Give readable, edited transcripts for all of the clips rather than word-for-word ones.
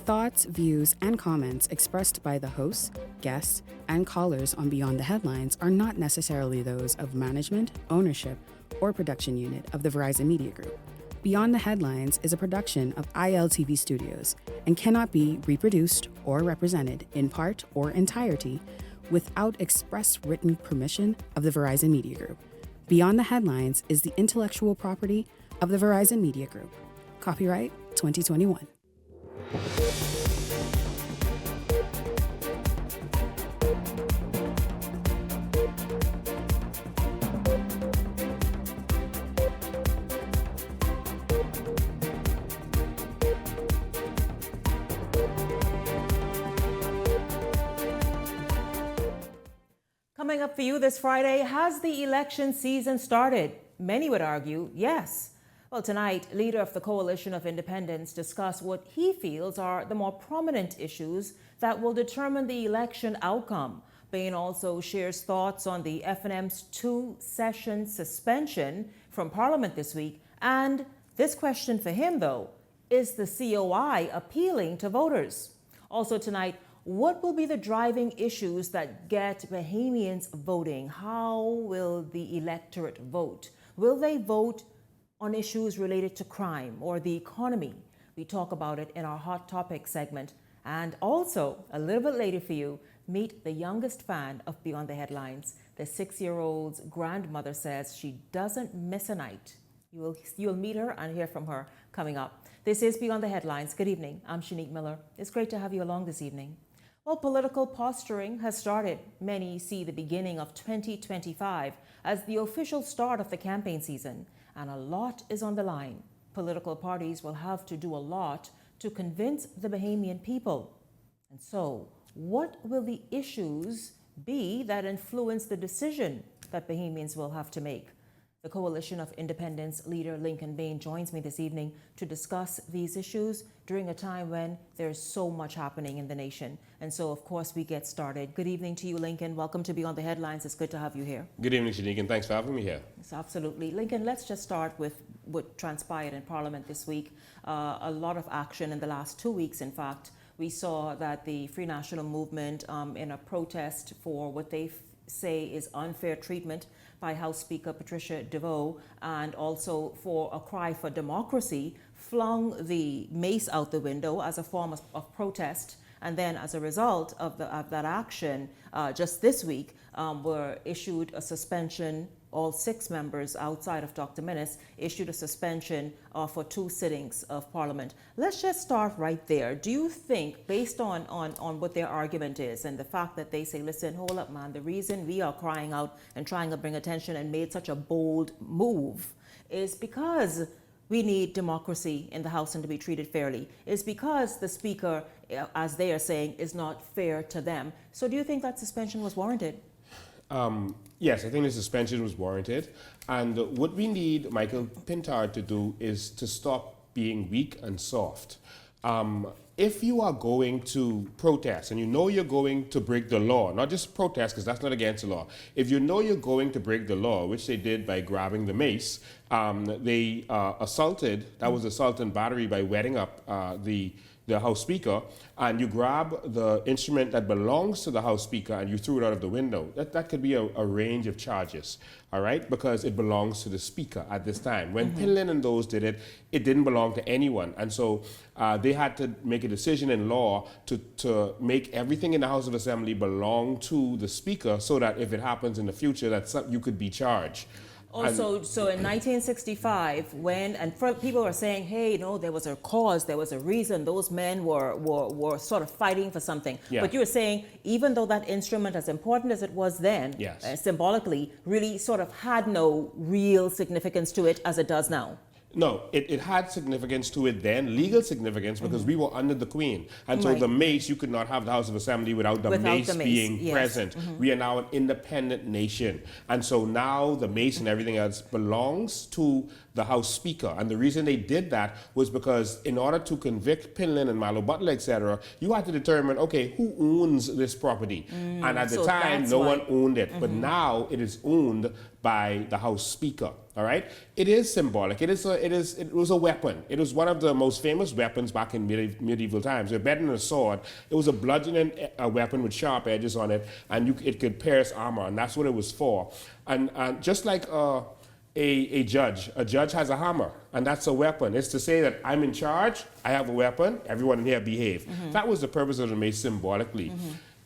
thoughts, views, and comments expressed by the hosts, guests, and callers on Beyond the Headlines are not necessarily those of management, ownership, or production unit of the Verizon Media Group. Beyond the Headlines is a production of ILTV Studios and cannot be reproduced or represented in part or entirety without express written permission of the Verizon Media Group. Beyond the Headlines is the intellectual property of the Verizon Media Group. Copyright 2021. Coming up for you this Friday, has the election season started? Many would argue yes. Well, tonight, leader of the Coalition of Independents discuss what he feels are the more prominent issues that will determine the election outcome. Bain also shares thoughts on the FNM's two-session suspension from Parliament this week. And this question for him, though, is the COI appealing to voters? Also tonight, what will be the driving issues that get Bahamians voting? How will the electorate vote? Will they vote on issues related to crime or the economy? We talk about it in our Hot Topic segment. And also, a little bit later for you, meet the youngest fan of Beyond the Headlines. The 6-year-old's grandmother says she doesn't miss a night. You'll meet her and hear from her coming up. This is Beyond the Headlines. Good evening. I'm Shanique Miller. It's great to have you along this evening. Well, political posturing has started. Many see the beginning of 2025 as the official start of the campaign season, and a lot is on the line. Political parties will have to do a lot to convince the Bahamian people. And so, what will the issues be that influence the decision that Bahamians will have to make? The Coalition of Independents leader Lincoln Bain joins me this evening to discuss these issues during a time when there's so much happening in the nation. And so, of course, we get started. Good evening to you, Lincoln. Welcome to Beyond the Headlines. It's good to have you here. Good evening, Shanique, and thanks for having me here. Yes, absolutely. Lincoln, let's just start with what transpired in Parliament this week. A lot of action in the last 2 weeks, in fact. We saw that the Free National Movement, in a protest for what they say is unfair treatment by House Speaker Patricia DeVoe, and also for a cry for democracy, flung the mace out the window as a form of protest. And then as a result of that action, just this week, were issued a suspension. All 6 members outside of Dr. Minnis issued a suspension for 2 sittings of Parliament. Let's just start right there. Do you think, based on what their argument is and the fact that they say, listen, hold up, man, the reason we are crying out and trying to bring attention and made such a bold move is because we need democracy in the House and to be treated fairly, is because the Speaker, as they are saying, is not fair to them. So do you think that suspension was warranted? Yes, I think the suspension was warranted. And what we need Michael Pintard to do is to stop being weak and soft. If you are going to protest and you know you're going to break the law, not just protest because that's not against the law. If you know you're going to break the law, which they did by grabbing the mace, they assaulted, that was assault and battery by wetting up the House Speaker, and you grab the instrument that belongs to the House Speaker and you threw it out of the window. That could be a range of charges, all right? Because it belongs to the Speaker at this time. When Pinlin and those did it, it didn't belong to anyone. And so they had to make a decision in law to make everything in the House of Assembly belong to the Speaker so that if it happens in the future, that you could be charged. Also, so in 1965, people were saying, hey, no, there was a cause, there was a reason, those men were sort of fighting for something. Yeah. But you were saying, even though that instrument, as important as it was then, yes, symbolically, really sort of had no real significance to it as it does now. No, it had significance to it then, legal significance, because we were under the Queen. And so the mace, you could not have the House of Assembly without the mace being present. We are now an independent nation. And so now the mace and everything else belongs to the House Speaker. And the reason they did that was because in order to convict Pinlin and Malo Butler, etc., you had to determine, okay, who owns this property? And at the time, no one owned it. But now it is owned by the House Speaker. All right, it is symbolic. It was a weapon. It was one of the most famous weapons back in medieval times. It was better than a sword. It was a bludgeoning weapon with sharp edges on it, and it could pierce armor, and that's what it was for. And just like a judge has a hammer, and that's a weapon. It's to say that I'm in charge, I have a weapon, everyone in here behave. That was the purpose of the mace symbolically.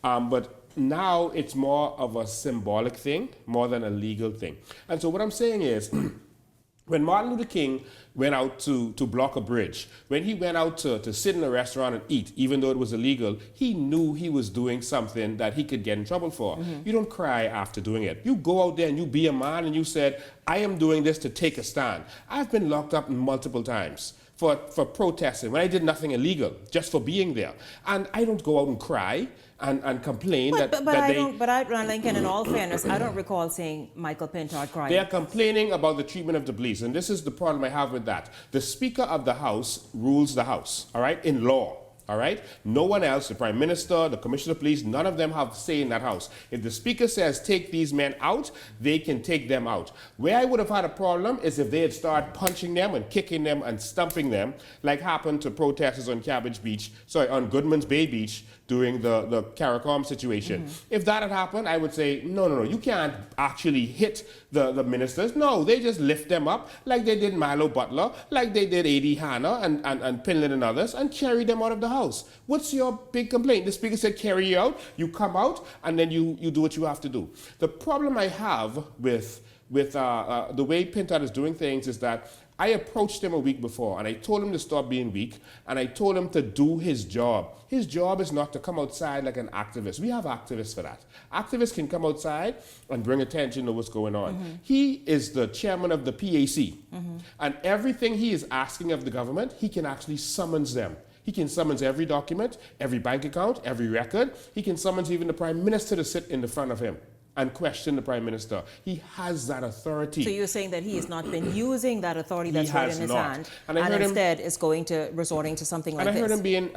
But now it's more of a symbolic thing more than a legal thing. And so what I'm saying is, when Martin Luther King went out to block a bridge, when he went out to sit in a restaurant and eat, even though it was illegal, he knew he was doing something that he could get in trouble for. You don't cry after doing it. You go out there and you be a man and you said, I am doing this to take a stand. I've been locked up multiple times for protesting when I did nothing illegal, just for being there. And I don't go out and cry and complain but Lincoln, in all fairness, I don't recall seeing Michael Pintard crying. They are complaining about the treatment of the police, and this is the problem I have with that. The Speaker of the House rules the House, all right, in law. All right? No one else, the Prime Minister, the Commissioner of Police, none of them have say in that house. If the Speaker says take these men out, they can take them out. Where I would have had a problem is if they had started punching them and kicking them and stumping them, like happened to protesters on on Goodman's Bay Beach during the CARICOM situation. If that had happened, I would say, no, you can't actually hit the ministers. No, they just lift them up like they did Milo Butler, like they did A.D. Hanna and Pinland and others, and carry them out of the house. What's your big complaint? The Speaker said carry you out, you come out, and then you do what you have to do. The problem I have with the way Pintard is doing things is that I approached him a week before, and I told him to stop being weak, and I told him to do his job. His job is not to come outside like an activist. We have activists for that. Activists can come outside and bring attention to what's going on. He is the chairman of the PAC, and everything he is asking of the government, he can actually summons them. He can summons every document, every bank account, every record. He can summons even the Prime Minister to sit in the front of him and question the Prime Minister. He has that authority. So you're saying that he has not been using that authority that's right in his hand, and instead is resorting to something like this. And I heard him being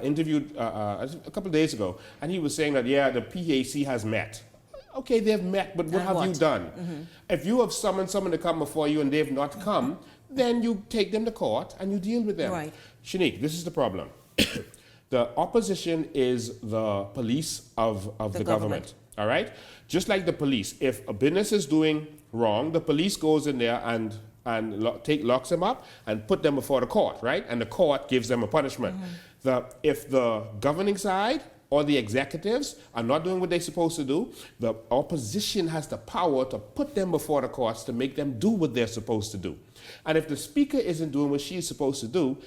interviewed a couple of days ago, and he was saying that, yeah, the PAC has met. Okay, they've met, but what have you done? If you have summoned someone to come before you and they've not come, then you take them to court and you deal with them. Right. Shanique, this is the problem. The opposition is the police of the government. All right? Just like the police. If a business is doing wrong, the police goes in there and locks them up and put them before the court, right? And the court gives them a punishment. If the governing side or the executives are not doing what they're supposed to do, the opposition has the power to put them before the courts to make them do what they're supposed to do. And if the Speaker isn't doing what she's supposed to do,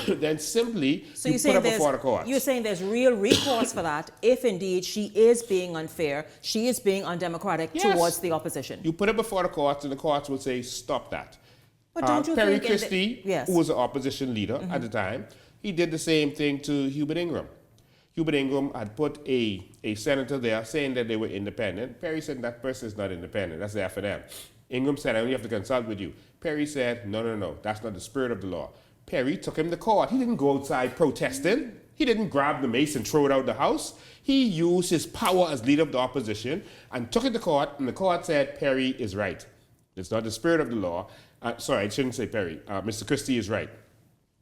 then simply you put her before the court. You're saying there's real recourse for that if indeed she is being unfair, she is being undemocratic towards the opposition. You put her before the courts and the courts will say, stop that. But don't you Perry think Christie, who was an opposition leader at the time, he did the same thing to Hubert Ingram. Hubert Ingram had put a senator there saying that they were independent. Perry said that person is not independent. That's there for them. Ingram said, I only have to consult with you. Perry said, no, that's not the spirit of the law. Perry took him to court. He didn't go outside protesting. He didn't grab the mace and throw it out the house. He used his power as leader of the opposition and took it to court, and the court said Perry is right. It's not the spirit of the law. Sorry, I shouldn't say Perry. Mr. Christie is right.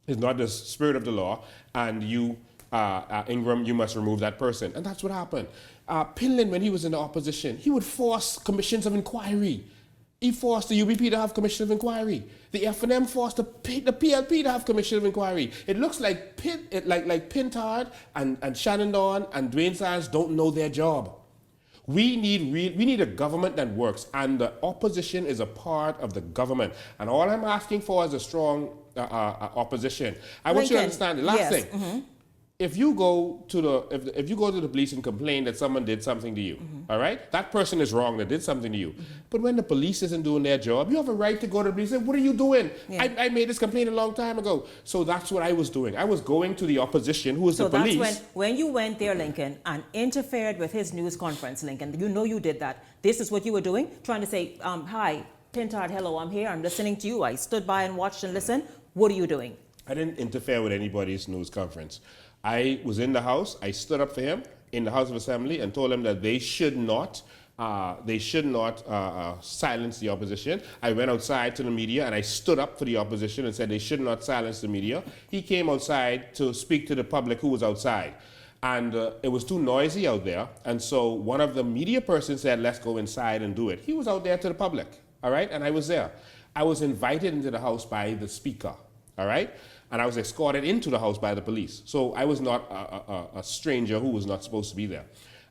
It's not the spirit of the law, and you, Ingram, you must remove that person. And that's what happened. Pinland, when he was in the opposition, he would force commissions of inquiry. He forced the UBP to have commission of inquiry. The F&M forced the PLP to have commission of inquiry. It looks like Pintard and Shannon Dawn and Dwayne Sands don't know their job. We need a government that works, and the opposition is a part of the government. And all I'm asking for is a strong opposition. I want you to understand the last thing. If you go to the police and complain that someone did something to you, all right, that person is wrong that did something to you. But when the police isn't doing their job, you have a right to go to the police and say, what are you doing? I made this complaint a long time ago. So that's what I was doing. I was going to the opposition, who was the police. So that's when you went there, Lincoln, and interfered with his news conference, Lincoln, you know you did that. This is what you were doing, trying to say, hi, Pintard, hello, I'm here, I'm listening to you. I stood by and watched and listened. What are you doing? I didn't interfere with anybody's news conference. I was in the House. I stood up for him in the House of Assembly and told him that they should not They should not silence the opposition. I went outside to the media and I stood up for the opposition and said they should not silence the media. He came outside to speak to the public who was outside. And it was too noisy out there. And so one of the media persons said, let's go inside and do it. He was out there to the public, all right? And I was there. I was invited into the house by the speaker, all right? And I was escorted into the house by the police. So I was not a stranger who was not supposed to be there.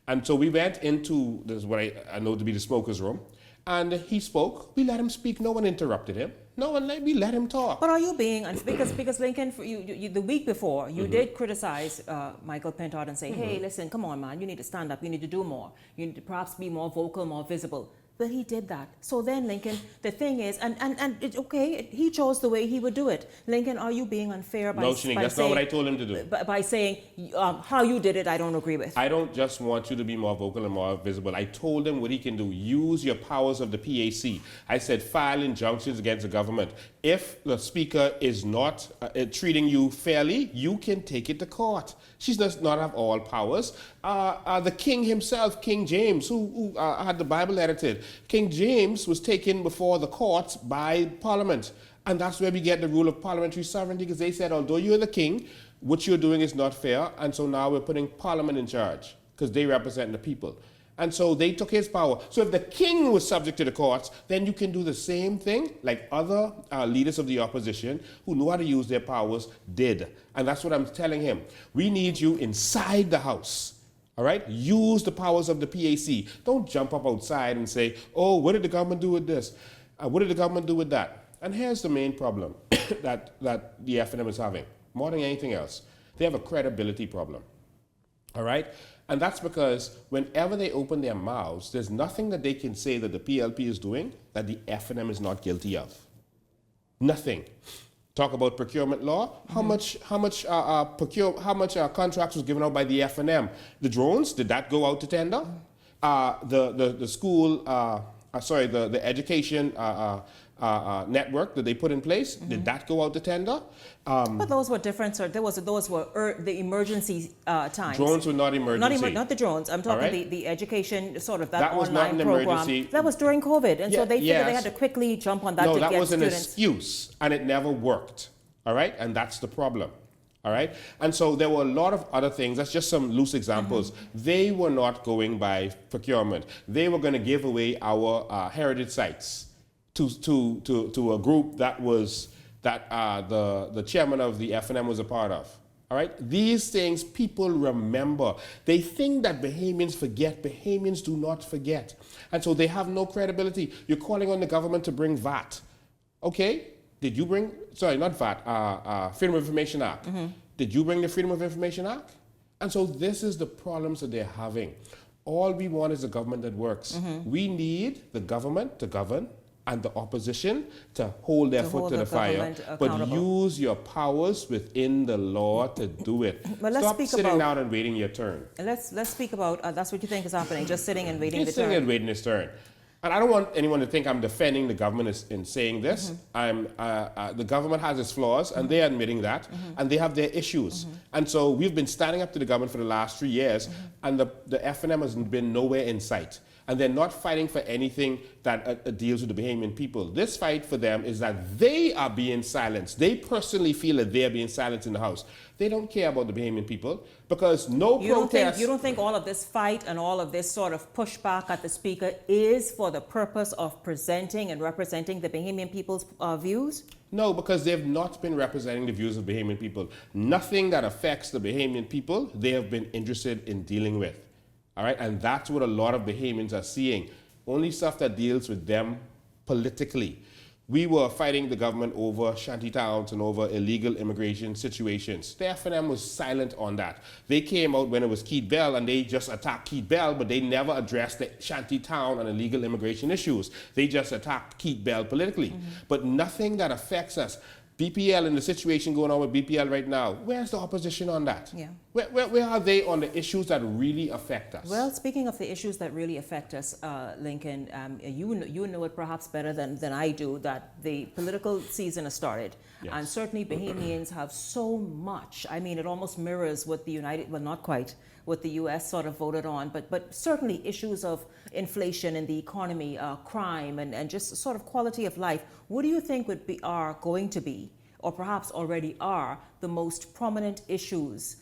And so we went into this, what I know to be the smoker's room. And he spoke. We let him speak. No one interrupted him. We let him talk. But are you being, because Lincoln, you the week before, you did criticize Michael Pintard and say, hey, listen, come on, man, you need to stand up, you need to do more. You need to perhaps be more vocal, more visible. But he did that. So then, Lincoln, the thing is, and it's okay, he chose the way he would do it. Lincoln, are you being unfair by saying... No, that's not what I told him to do. By saying, how you did it, I don't agree with. I don't just want you to be more vocal and more visible. I told him what he can do. Use your powers of the PAC. I said, file injunctions against the government. If the speaker is not treating you fairly, you can take it to court. She does not have all powers. The king himself, King James, who had the Bible edited, King James was taken before the courts by Parliament. And that's where we get the rule of parliamentary sovereignty, because they said, although you're the king, what you're doing is not fair. And so now we're putting Parliament in charge, because they represent the people. And so they took his power. So if the king was subject to the courts, then you can do the same thing like other leaders of the opposition who know how to use their powers did. And that's what I'm telling him. We need you inside the House. All right? Use the powers of the PAC. Don't jump up outside and say, oh, what did the government do with this? What did the government do with that? And here's the main problem that the FNM is having, more than anything else. They have a credibility problem. All right? And that's because whenever they open their mouths, there's nothing that they can say that the PLP is doing that the FNM is not guilty of. Nothing. Talk about procurement law. How much contracts was given out by the FNM? The drones, did that go out to tender? The school, the education network that they put in place, did that go out to tender? But those were different, sir. Those were the emergency times. Drones were not emergency. Not the drones. I'm talking the education, sort of that was online not an program. Emergency. That was during COVID, and so they figured yes. they had to quickly jump on that to get students. No, that was an excuse, and it never worked. All right, and that's the problem. All right, and so there were a lot of other things. That's just some loose examples. They were not going by procurement. They were going to give away our heritage sites to a group that the chairman of the FNM was a part of. All right? These things people remember. They think that Bahamians forget. Bahamians do not forget. And so they have no credibility. You're calling on the government to bring VAT. Okay? Did you bring, sorry, not VAT, Freedom of Information Act. Did you bring the Freedom of Information Act? And so this is the problems that they're having. All we want is a government that works. We need the government to govern and the opposition to hold their foot to the fire, but use your powers within the law to do it. Stop sitting down and waiting your turn. Let's speak about, that's what you think is happening, just sitting and waiting the turn. Sitting and waiting his turn. And I don't want anyone to think I'm defending the government in saying this. The government has its flaws, and they're admitting that, and they have their issues. And so we've been standing up to the government for the last 3 years, and the FNM has been nowhere in sight. And they're not fighting for anything that deals with the Bahamian people. This fight for them is that they are being silenced. They personally feel that they're being silenced in the House. They don't care about the Bahamian people because You don't think all of this fight and all of this sort of pushback at the Speaker is for the purpose of presenting and representing the Bahamian people's views? No, because they've not been representing the views of Bahamian people. Nothing that affects the Bahamian people, they have been interested in dealing with. All right, and that's what a lot of Bahamians are seeing. Only stuff that deals with them politically. We were fighting the government over shanty towns and over illegal immigration situations. The FNM was silent on that. They came out when it was Keith Bell and they just attacked Keith Bell, but they never addressed the shanty town and illegal immigration issues. They just attacked Keith Bell politically. But nothing that affects us. BPL and the situation going on with BPL right now, where's the opposition on that? Yeah. Where are they on the issues that really affect us? Well, speaking of the issues that really affect us, Lincoln, you know it perhaps better than I do that the political season has started. Yes. And certainly Bahamians have so much. I mean, it almost mirrors what the United, well, not quite, what the U.S. sort of voted on, but certainly issues of inflation in the economy, crime, and just sort of quality of life. What do you think are going to be, or perhaps already are, the most prominent issues,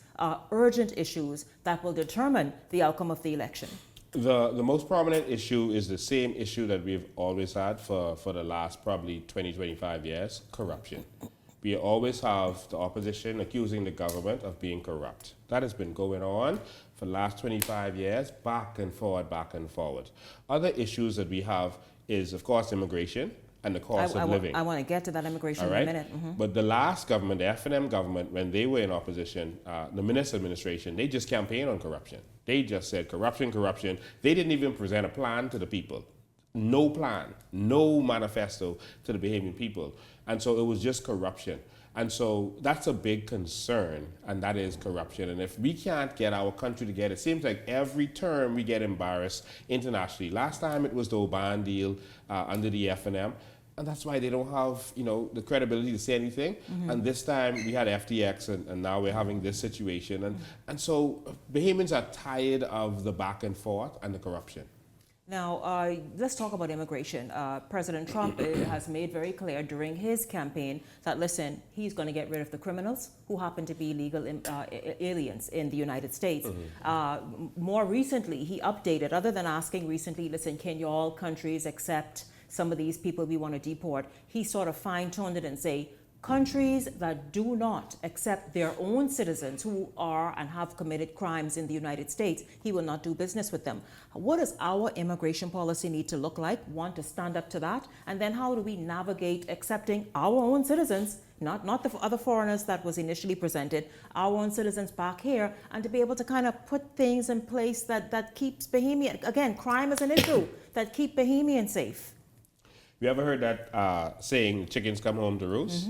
urgent issues that will determine the outcome of the election? The most prominent issue is the same issue that we've always had for the last probably 20, 25 years, corruption. We always have the opposition accusing the government of being corrupt. That has been going on for the last 25 years, back and forward, back and forward. Other issues that we have is, of course, immigration and the cost of living. I want to get to that immigration in a minute. But the last government, the F&M government, when they were in opposition, the Minister administration, they just campaigned on corruption. They just said corruption, corruption. They didn't even present a plan to the people. No plan, no manifesto to the Bahamian people. And so it was just corruption. And so that's a big concern, and that is corruption. And if we can't get our country together, it seems like every term we get embarrassed internationally. Last time it was the Oban deal under the F&M. And that's why they don't have, the credibility to say anything. And this time we had FTX, and now we're having this situation. And so Bahamians are tired of the back and forth and the corruption. Now, let's talk about immigration. President Trump has made very clear during his campaign that, listen, he's going to get rid of the criminals who happen to be illegal aliens in the United States. More recently, he updated, other than asking recently, listen, can you all countries accept some of these people we want to deport? He sort of fine-tuned it and say, countries that do not accept their own citizens who are and have committed crimes in the United States, he will not do business with them. What does our immigration policy need to look like? Want to stand up to that? And then how do we navigate accepting our own citizens, not the other foreigners that was initially presented, our own citizens back here, and to be able to kind of put things in place that keeps Bahamian, again, crime is an issue, that keep Bahamian safe? You ever heard that saying, chickens come home to roost?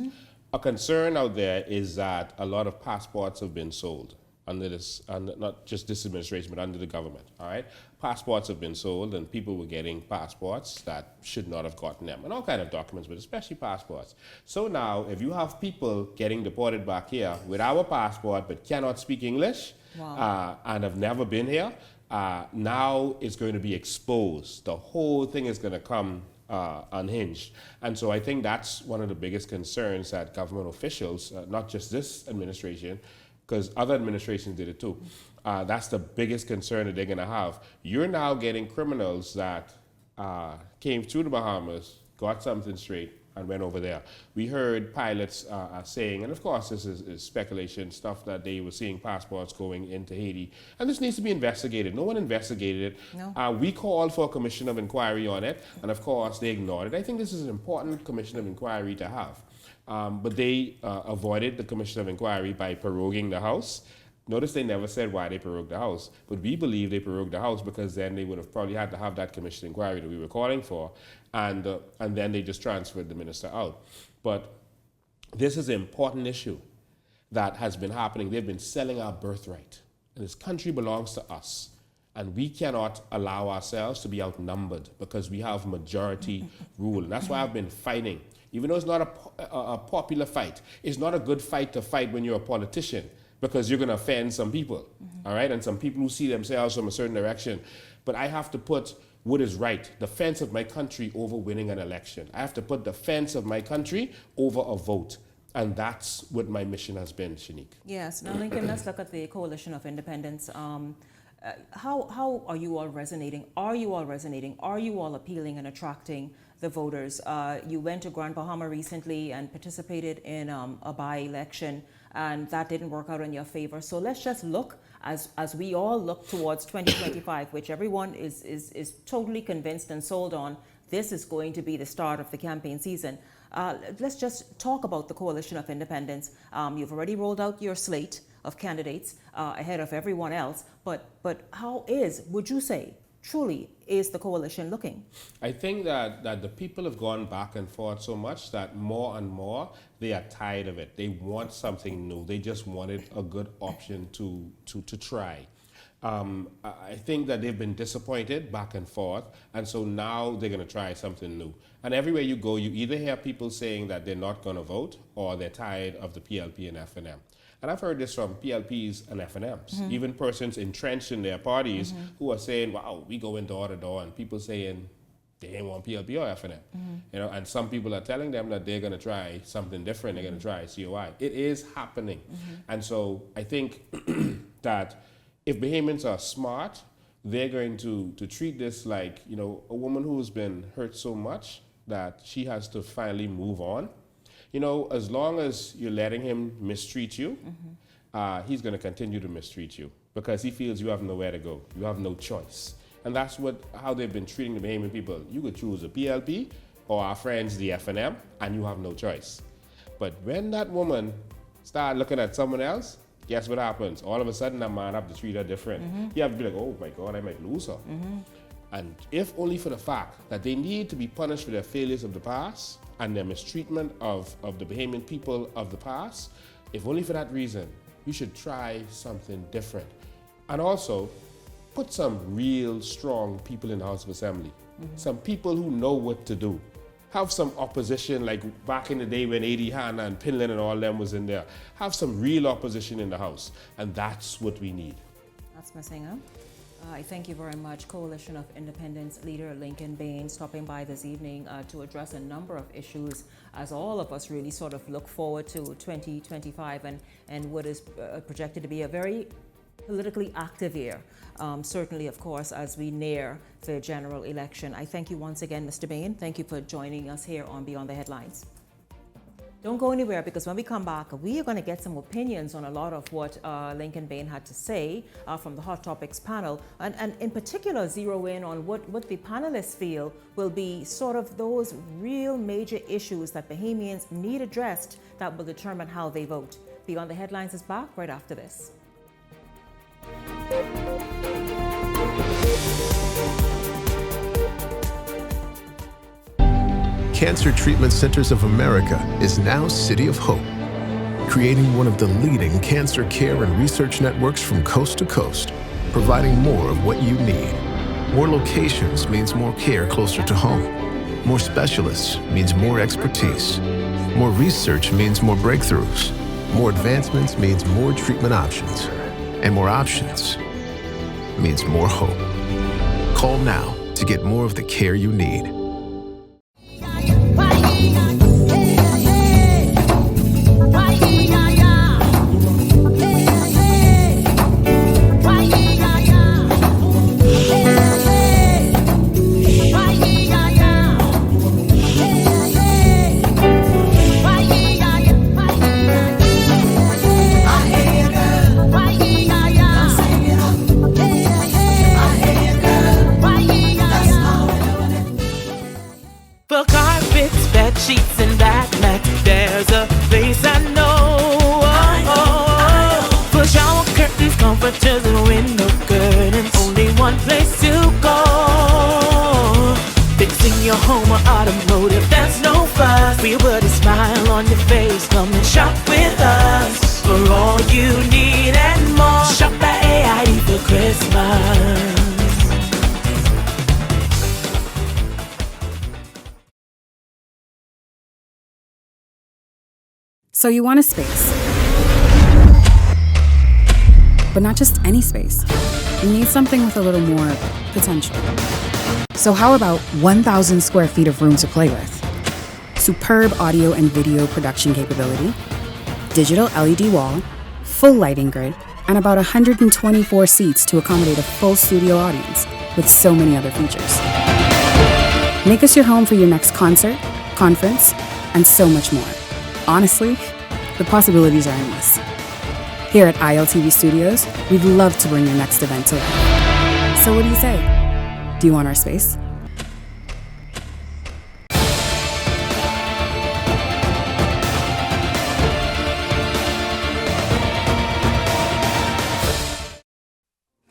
A concern out there is that a lot of passports have been sold under not just this administration, but under the government, all right? Passports have been sold, and people were getting passports that should not have gotten them, and all kind of documents, but especially passports. So now, if you have people getting deported back here with our passport but cannot speak English, and have never been here, now it's going to be exposed. The whole thing is going to come unhinged. And so I think that's one of the biggest concerns that government officials, not just this administration, because other administrations did it too, that's the biggest concern that they're going to have. You're now getting criminals that came through the Bahamas, got something straight, and went over there. We heard pilots saying, and of course this is speculation, stuff that they were seeing passports going into Haiti. And this needs to be investigated. No one investigated it. No. We called for a commission of inquiry on it, and of course they ignored it. I think this is an important commission of inquiry to have. But they avoided the commission of inquiry by proroguing the House. Notice they never said why they prorogued the House, but we believe they prorogued the House because then they would have probably had to have that commission inquiry that we were calling for, and then they just transferred the minister out. But this is an important issue that has been happening. They've been selling our birthright, and this country belongs to us, and we cannot allow ourselves to be outnumbered because we have majority rule, and that's why I've been fighting. Even though it's not a popular fight, it's not a good fight to fight when you're a politician, because you're going to offend some people, all right? And some people who see themselves from a certain direction. But I have to put what is right, defense of my country over winning an election. I have to put defense of my country over a vote. And that's what my mission has been, Shanique. Yes. Now, Lincoln, let's look at the Coalition of Independents. How are you all resonating? Are you all resonating? Are you all appealing and attracting the voters? You went to Grand Bahama recently and participated in a by-election, and that didn't work out in your favor. So let's just look, as we all look towards 2025, which everyone is totally convinced and sold on. This is going to be the start of the campaign season. Let's just talk about the Coalition of Independents. You've already rolled out your slate of candidates ahead of everyone else, but how would you say, truly is the coalition looking? I think that the people have gone back and forth so much that more and more they are tired of it. They want something new. They just wanted a good option to try. I think that they've been disappointed back and forth, and so now they're going to try something new. And everywhere you go, you either hear people saying that they're not going to vote or they're tired of the PLP and FNM. And I've heard this from PLPs and FNMs, even persons entrenched in their parties who are saying, wow, we going door to door, and people saying they ain't want PLP or FNM. You know, and some people are telling them that they're going to try something different, they're going to try COI. It is happening. And so I think that if Bahamians are smart, they're going to treat this like, you know, a woman who's been hurt so much that she has to finally move on. You know, as long as you're letting him mistreat you, he's going to continue to mistreat you because he feels you have nowhere to go. You have no choice. And that's how they've been treating the Bahamian people. You could choose a PLP or our friends, the FNM, and you have no choice. But when that woman starts looking at someone else, guess what happens? All of a sudden, that man have to treat her different. You have to be like, oh my God, I might lose her. And if only for the fact that they need to be punished for their failures of the past and their mistreatment of the Bahamian people of the past, if only for that reason, you should try something different. And also, put some real strong people in the House of Assembly. Some people who know what to do. Have some opposition, like back in the day when A.D. Hanna and Pinlin and all them was in there. Have some real opposition in the House, and that's what we need. That's missing, huh? I thank you very much, Coalition of Independence leader Lincoln Bain, stopping by this evening to address a number of issues as all of us really sort of look forward to 2025 and what is projected to be a very politically active year. Certainly, of course, as we near the general election. I thank you once again, Mr. Bain. Thank you for joining us here on Beyond the Headlines. Don't go anywhere, because when we come back, we are going to get some opinions on a lot of what Lincoln Bain had to say from the Hot Topics panel, and in particular zero in on what the panelists feel will be sort of those real major issues that Bahamians need addressed that will determine how they vote. Beyond the Headlines is back right after this. Cancer Treatment Centers of America is now City of Hope, creating one of the leading cancer care and research networks from coast to coast, providing more of what you need. More locations means more care closer to home. More specialists means more expertise. More research means more breakthroughs. More advancements means more treatment options. And more options means more hope. Call now to get more of the care you need. Sheets and back mat, there's a place I know. For shower curtains, comforters, and window curtains, only one place to go. Fixing your home or automotive, that's no fuss. We'll put a smile on your face, come and shop with us. For all you need and more, shop at AID for Christmas. So you want a space, but not just any space. You need something with a little more potential. So how about 1,000 square feet of room to play with? Superb audio and video production capability, digital LED wall, full lighting grid, and about 124 seats to accommodate a full studio audience, with so many other features. Make us your home for your next concert, conference, and so much more. Honestly, the possibilities are endless. Here at ILTV Studios, we'd love to bring your next event to life. So what do you say? Do you want our space?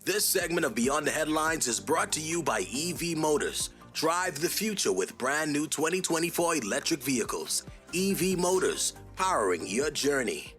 This segment of Beyond the Headlines is brought to you by EV Motors. Drive the future with brand new 2024 electric vehicles. EV Motors, powering your journey.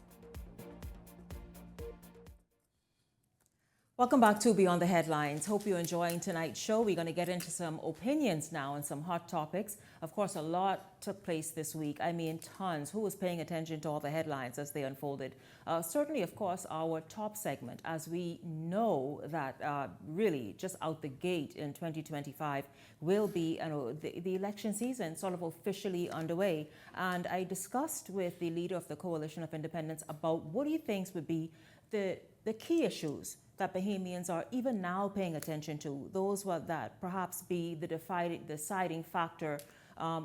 Welcome back to Beyond the Headlines. Hope you're enjoying tonight's show. We're going to get into some opinions now and some hot topics. Of course, a lot took place this week. I mean, tons. Who was paying attention to all the headlines as they unfolded? Certainly, of course, our top segment, as we know that really just out the gate in 2025 will be the election season sort of officially underway. And I discussed with the leader of the Coalition of Independents about what he thinks would be the key issues that Bahamians are even now paying attention to, those that perhaps be the deciding factor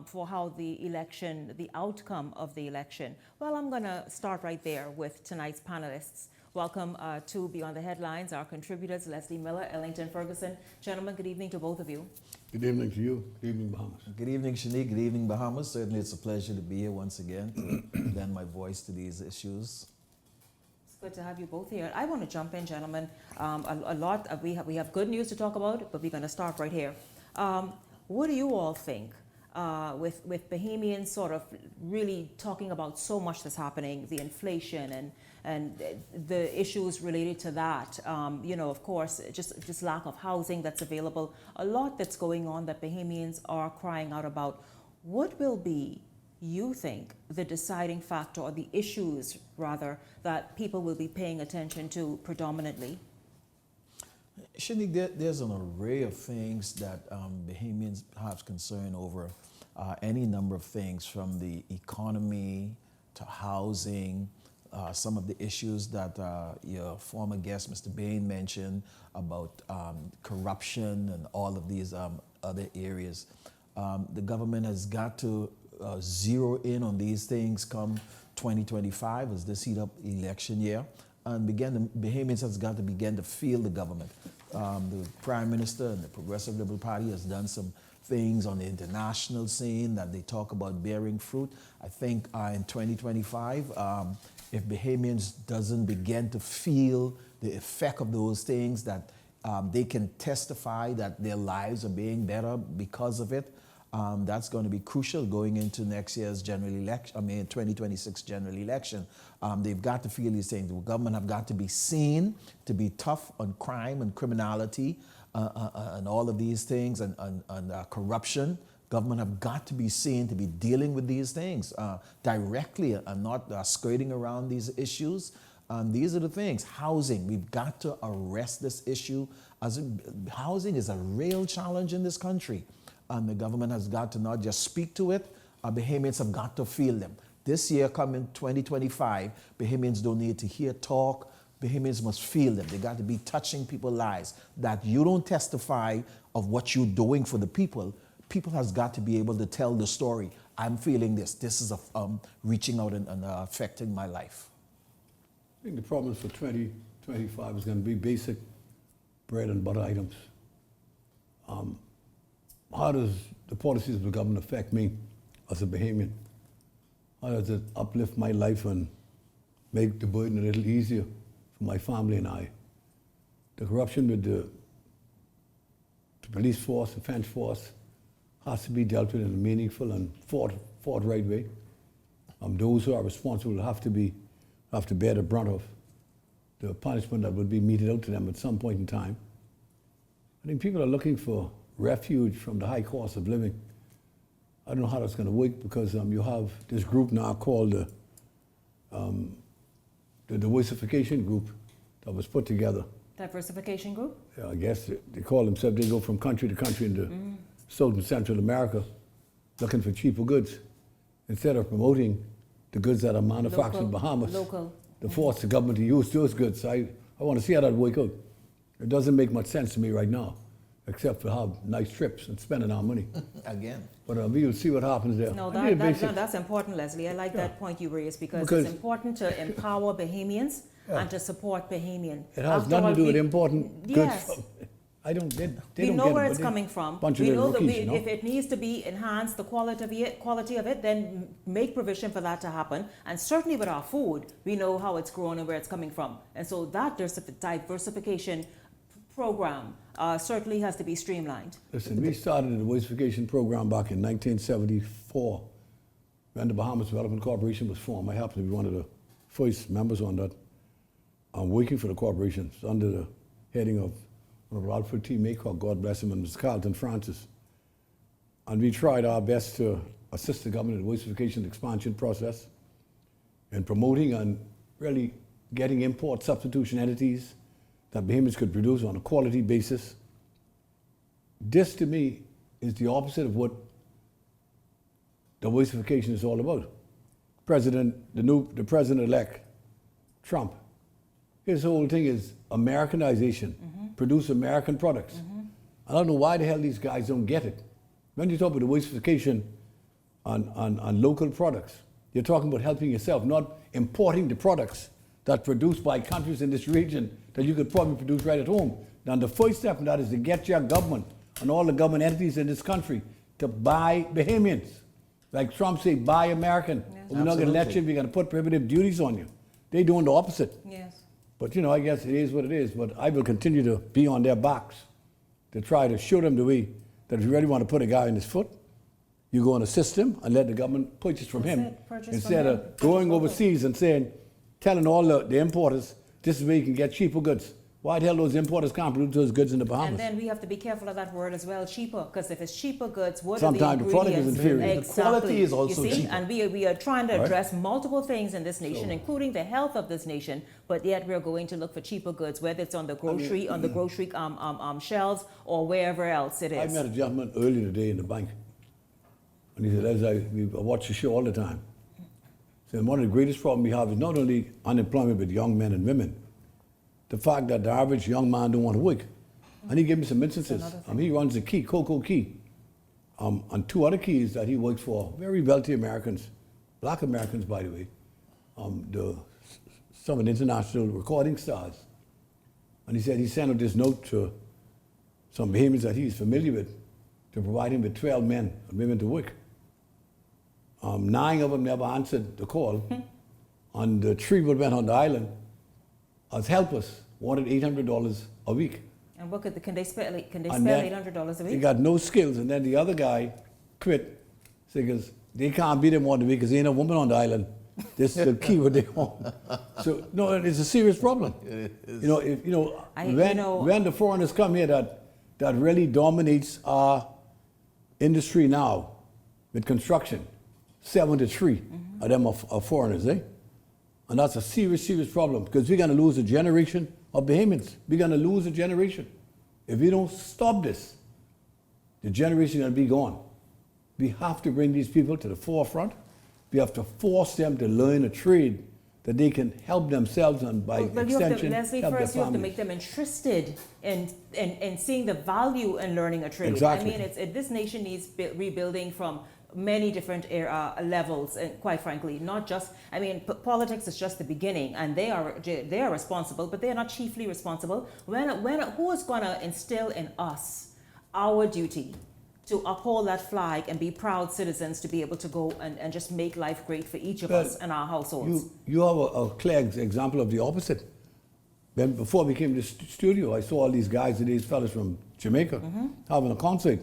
for how the outcome of the election. Well, I'm going to start right there with tonight's panelists. Welcome to Beyond the Headlines, our contributors, Leslie Miller, Ellington Ferguson. Gentlemen, good evening to both of you. Good evening to you. Good evening, Bahamas. Good evening, Shanique. Good evening, Bahamas. Certainly it's a pleasure to be here once again, to lend my voice to these issues. Good to have you both here. I want to jump in, gentlemen. We have good news to talk about, but we're going to start right here. What do you all think with Bahamians sort of really talking about so much that's happening, the inflation and the issues related to that? Of course, just lack of housing that's available. A lot that's going on that Bahamians are crying out about. What will be, you think, the deciding factor, or the issues rather, that people will be paying attention to predominantly? Shanique, there's an array of things that Bahamians have concern over. Any number of things, from the economy to housing, some of the issues that your former guest, Mr. Bain, mentioned about corruption and all of these other areas. The government has got to zero in on these things come 2025 as this heat up election year, and Bahamians has got to begin to feel the government. The Prime Minister and the Progressive Liberal Party has done some things on the international scene that they talk about bearing fruit. I think in 2025, if Bahamians doesn't begin to feel the effect of those things, that they can testify that their lives are being better because of it. That's going to be crucial going into next year's general election, 2026 general election. They've got to feel these things. The government have got to be seen to be tough on crime and criminality and all of these things and corruption. Government have got to be seen to be dealing with these things directly and not skirting around these issues. These are the things. Housing, we've got to arrest this issue. Housing is a real challenge in this country. The government has got to not just speak to it, Bahamians have got to feel them. This year, coming 2025, Bahamians don't need to hear talk. Bahamians must feel them. They got to be touching people's lives. That you don't testify of what you're doing for the people. People has got to be able to tell the story. I'm feeling this. This is reaching out and affecting my life. I think the problems for 2025 is going to be basic bread and butter items. How does the policies of the government affect me as a Bahamian? How does it uplift my life and make the burden a little easier for my family and I? The corruption with the police force, defense force, has to be dealt with in a meaningful and forthright way. Those who are responsible have to bear the brunt of the punishment that will be meted out to them at some point in time. I think people are looking for refuge from the high cost of living. I don't know how that's going to work, because you have this group now called the diversification group that was put together. Diversification group? Yeah, I guess they call themselves. They go from country to country in South and Central America looking for cheaper goods, instead of promoting the goods that are manufactured in Bahamas. To force the government to use those goods. I want to see how that work out. It doesn't make much sense to me right now, except for have nice trips and spending our money. Again. But we'll see what happens there. No, that's important, Leslie. I like that point you raised, because it's important to empower Bahamians and to support Bahamian. It has nothing to do with important goods. They don't we know where it's coming from. We know that rookies, if it needs to be enhanced, the quality of it, then make provision for that to happen. And certainly with our food, we know how it's grown and where it's coming from. And so that diversification program certainly has to be streamlined. Listen, we started the diversification program back in 1974 when the Bahamas Development Corporation was formed. I happen to be one of the first members on that. I'm working for the corporation. It's under the heading of one of our outfit teammates called, God bless him, and Mr. Carlton Francis. And we tried our best to assist the government in the voicification expansion process and promoting and really getting import substitution entities that Bahamians could produce on a quality basis. This, to me, is the opposite of what the voicification is all about. The president-elect, Trump, his whole thing is Americanization, produce American products. I don't know why the hell these guys don't get it. When you talk about the voicification on local products, you're talking about helping yourself, not importing the products that are produced by countries in this region that you could probably produce right at home. Now, the first step in that is to get your government and all the government entities in this country to buy Bahamians. Like Trump say, buy American. Yes. We're not going to let you, we're going to put prohibitive duties on you. They're doing the opposite. Yes. But I guess it is what it is. But I will continue to be on their backs to try to show them the way that if you really want to put a guy in his foot, you go and assist him and let the government purchase from him. Instead of going overseas and telling all the importers, this is where you can get cheaper goods. Why the hell those importers can't produce those goods in the Bahamas? And then we have to be careful of that word as well, cheaper, because if it's cheaper goods, what sometimes are the the product is inferior. Exactly. The quality is also you see? cheaper. And we are trying to address multiple things in this nation, including the health of this nation, but yet we're going to look for cheaper goods, whether it's on the grocery shelves or wherever else it is. I met a gentleman earlier today in the bank, and he said, I watch the show all the time. He said, one of the greatest problems we have is not only unemployment with young men and women, the fact that the average young man don't want to work. And he gave me some instances. He runs a key, Cocoa Key, and two other keys that he worked for, very wealthy Americans, black Americans, by the way, some of the international recording stars. And he said he sent out this note to some Bahamians that he's familiar with to provide him with 12 men and women to work. 9 of them never answered the call, and the 3 that went on the island as helpers wanted $800 a week. And what can they spend $800 a week? He got no skills, and then the other guy quit because they can't beat him on the week because there ain't a woman on the island. This is the key what they want. So no, it's a serious problem. When the foreigners come here, that really dominates our industry now with construction. 7 to 3 of them are foreigners, eh? And that's a serious, serious problem because we're going to lose a generation of Bahamians. We're going to lose a generation. If we don't stop this, the generation is going to be gone. We have to bring these people to the forefront. We have to force them to learn a trade that they can help themselves and by extension Leslie, help first their you have to families. make them interested in seeing the value in learning a trade. Exactly. I mean, this nation needs rebuilding from many different levels, and quite frankly, not just, politics is just the beginning, and they are responsible, but they are not chiefly responsible. Who is going to instill in us our duty to uphold that flag and be proud citizens to be able to go and just make life great for each of us and our households? You have a clear example of the opposite. Then before we came to the studio, I saw all these guys and these fellas from Jamaica having a concert.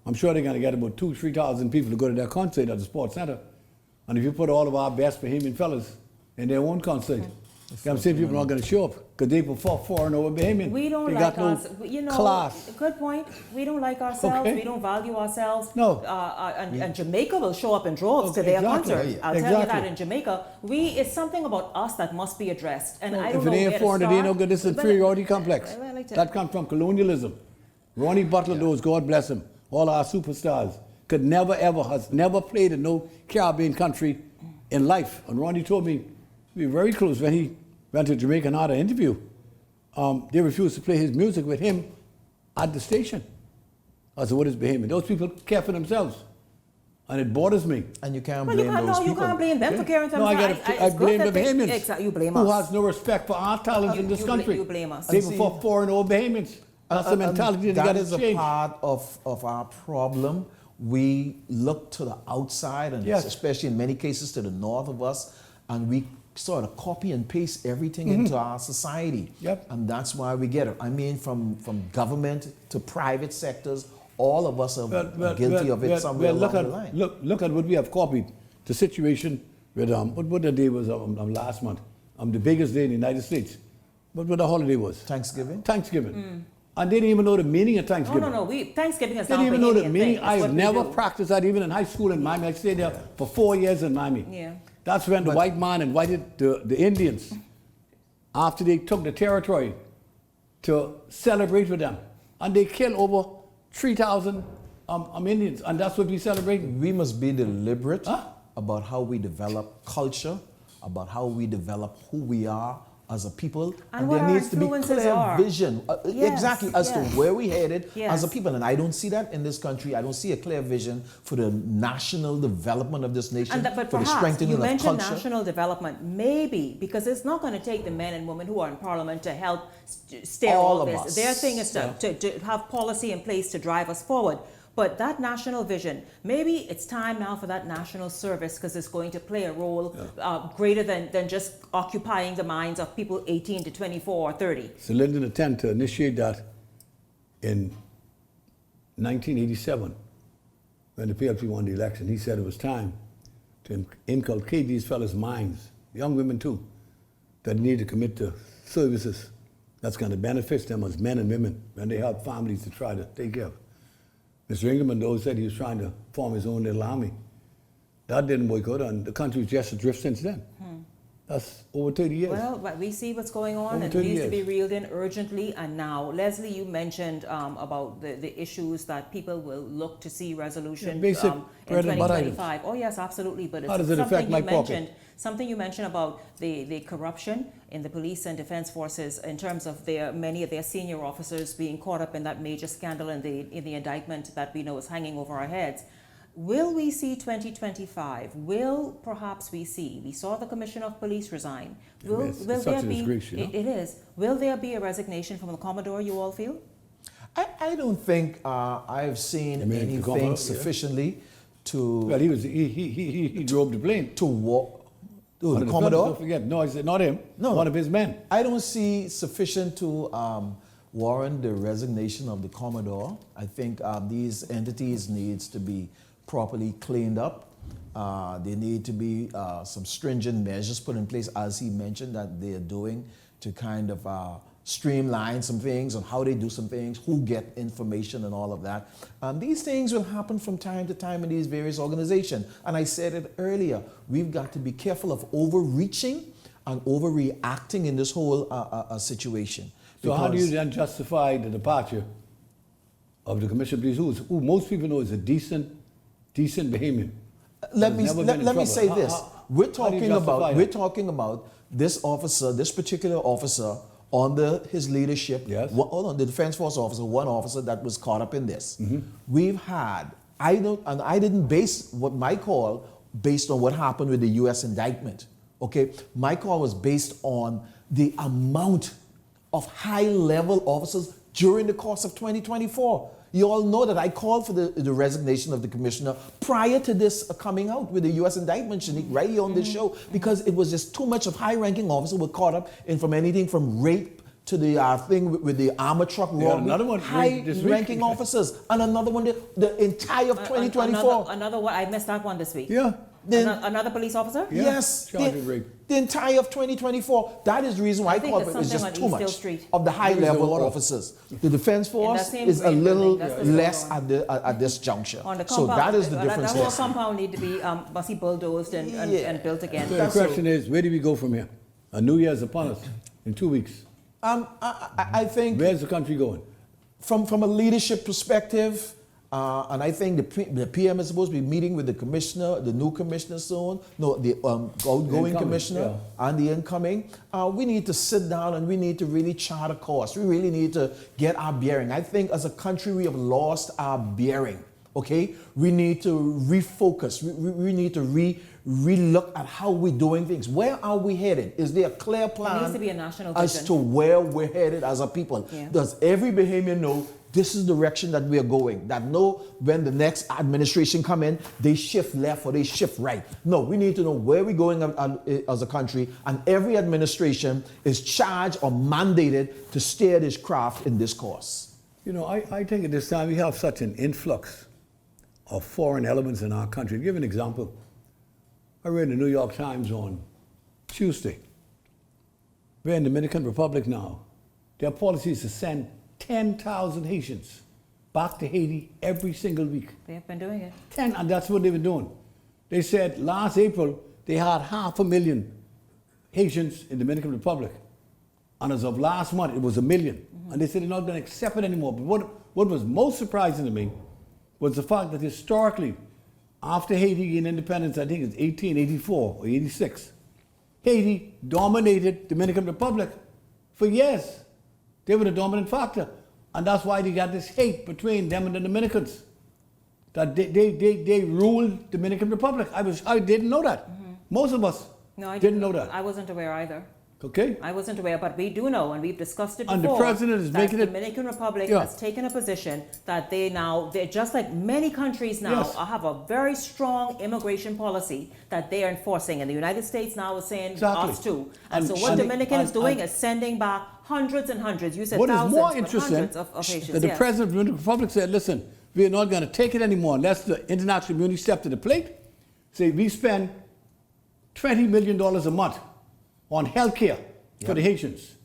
I'm sure they're going to get about 2,000-3,000 people to go to their concert at the Sports Center. And if you put all of our best Bahamian fellas in their own concert, I'm saying people are not going to show up because they prefer foreign over Bahamian. We don't like ourselves. Class. Good point. We don't like ourselves. Okay. We don't value ourselves. No. And Jamaica will show up in droves to their concert. I'll tell you that in Jamaica. It's something about us that must be addressed. And I don't know where to start. If it ain't foreign, it ain't no good. This inferiority complex. That comes from colonialism. Ronnie Butler knows, God bless him. All our superstars has never played in no Caribbean country in life. And Ronnie told me, we were very close when he went to Jamaica and had an interview. They refused to play his music with him at the station. I said, what is Bahamian? Those people care for themselves. And it bothers me. And you can't blame those people. You can't blame them for caring for themselves. I blame the Bahamians. Exactly, you blame us. Who has no respect for our talents in this country. You blame us. They prefer foreign over Bahamians. That's the mentality that is a part of our problem. We look to the outside, and especially in many cases to the north of us, and we sort of copy and paste everything into our society. And that's why we get it. I mean, from government to private sectors, all of us are guilty of it somewhere along the line. Look at what we have copied. The situation with, what the day was last month, the biggest day in the United States. what the holiday was? Thanksgiving? Thanksgiving. And they didn't even know the meaning of Thanksgiving. No. Thanksgiving is They not didn't even know the Bahamian meaning. thing. I It's have what we never do. practiced that even in high school in Miami. I stayed there for 4 years in Miami. Yeah. That's when the white man invited the Indians, after they took the territory, to celebrate with them. And they killed over 3,000 Indians, and that's what we celebrate. We must be deliberate Huh? about how we develop culture, about how we develop who we are as a people, And what there our needs to be influences clear are. vision, Yes, exactly as to yes. where we headed as a Yes. people. And I don't see that in this country. I don't see a clear vision for the national development of this nation, But for the perhaps strengthening you of mentioned culture. national development, maybe, because it's not going to take the men and women who are in parliament to help steer All all of this. us. Their thing is Yeah. to have policy in place to drive us forward. But that national vision, maybe it's time now for that national service, because it's going to play a role greater than just occupying the minds of people 18 to 24 or 30. So Lyndon attempted to initiate that in 1987, when the PLP won the election. He said it was time to inculcate these fellas' minds, young women too, that need to commit to services that's going to benefit them as men and women when they have families to try to take care of. Mr. Ingerman, though, said he was trying to form his own little army. That didn't work out, and the country was just adrift since then. That's over 30 years. Well, but we see what's going on, Over and it 30 needs to be years. reeled in urgently and now. Leslie, you mentioned about the issues that people will look to see resolution Yeah, basic in bread and butter 2025. Oh yes, absolutely. But it's How does it affect my pocket? Something you mentioned about the corruption in the police and defense forces in terms of many of their senior officers being caught up in that major scandal in the indictment that we know is hanging over our heads. Will we see 2025? Will perhaps we saw the Commissioner of Police resign. Will It's there such a be, disgrace, you know? it is. Will there be a resignation from the Commodore, you all feel? I don't think I've seen You mean the anything Commodore, yeah. sufficiently to Well, he drove the plane. to walk. One The of the Commodore? fellas, don't forget. No, I said not him. No. One of his men. I don't see sufficient to warrant the resignation of the Commodore. I think these entities needs to be properly cleaned up. There need to be some stringent measures put in place, as he mentioned, that they're doing to kind of streamline some things on how they do some things, who get information and all of that. These things will happen from time to time in these various organizations. And I said it earlier, we've got to be careful of overreaching and overreacting in this whole situation. So how do you Because- then justify the departure of the Commissioner of Police, who most people know is a decent Bahamian? Let me Has never been in let me trouble. say How- this: how- we're how do you talking justify about that? this officer, this particular officer under his leadership. Yes. Hold on, the Defense Force officer, one officer that was caught up in this. Mm-hmm. We've had. I didn't base what my call based on what happened with the U.S. indictment. Okay, my call was based on the amount of high-level officers during the course of 2024. You all know that I called for the resignation of the commissioner prior to this coming out with the U.S. indictment, Shanique, right here on this show, because it was just too much of high-ranking officers were caught up in from anything from rape to the thing with the armor truck robbery. another one right this week. High-ranking officers, and another one the entire of 2024. Another one. I missed that one this week. Yeah. Then- Another police officer? Yeah. Yes, Charged with rape. the entire of 2024. That is the reason why I think called there's for it. It's something just on too East Hill much Street. of the high-level water. officers. The Defense Force same is a green little building, that's what's going less on. at this juncture. On the So compound, that is the difference That there. whole compound need to be must be bulldozed and built again. So the question is, where do we go from here? A New Year's upon us in 2 weeks. I think Where's the country going? from a leadership perspective, and I think the PM is supposed to be meeting with the commissioner, the new commissioner soon. No, the outgoing Incoming, commissioner and the incoming. We need to sit down and we need to really chart a course. We really need to get our bearing. I think as a country we have lost our bearing. Okay, we need to refocus. We need to re-look at how we're doing things. Where are we headed? Is there a clear plan needs to be a national as vision. to where we're headed as a people? Yeah. Does every Bahamian know this is the direction that we are going? That know when the next administration come in, they shift left or they shift right. No, we need to know where we're going as a country, and every administration is charged or mandated to steer this craft in this course. You know, I think at this time we have such an influx of foreign elements in our country. To give an example, I read the New York Times on Tuesday. We're in the Dominican Republic now. Their policy is to send 10,000 Haitians back to Haiti every single week. They have been doing it. 10, and that's what they've been doing. They said last April they had 500,000 Haitians in the Dominican Republic. And as of last month, it was 1 million. Mm-hmm. And they said they're not going to accept it anymore. But what was most surprising to me was the fact that historically, after Haiti gained independence, I think it's 1884 or 86, Haiti dominated the Dominican Republic for years. They were the dominant factor. And that's why they got this hate between them and the Dominicans. That they ruled the Dominican Republic. I didn't know that. Mm-hmm. Most of us didn't know that. I wasn't aware either. Okay. I wasn't aware, but we do know, and we've discussed it before. And the president is making it. The Dominican Republic has taken a position that they're just like many countries now, have a very strong immigration policy that they are enforcing. And the United States now is saying us too. And so what Dominican is doing is sending back hundreds and hundreds. You said what thousands, is more but interesting hundreds of Haitians. That the president of the Dominican Republic said, listen, we're not going to take it anymore unless the international community step to the plate. Say we spend $20 million a month on health care for the Haitians.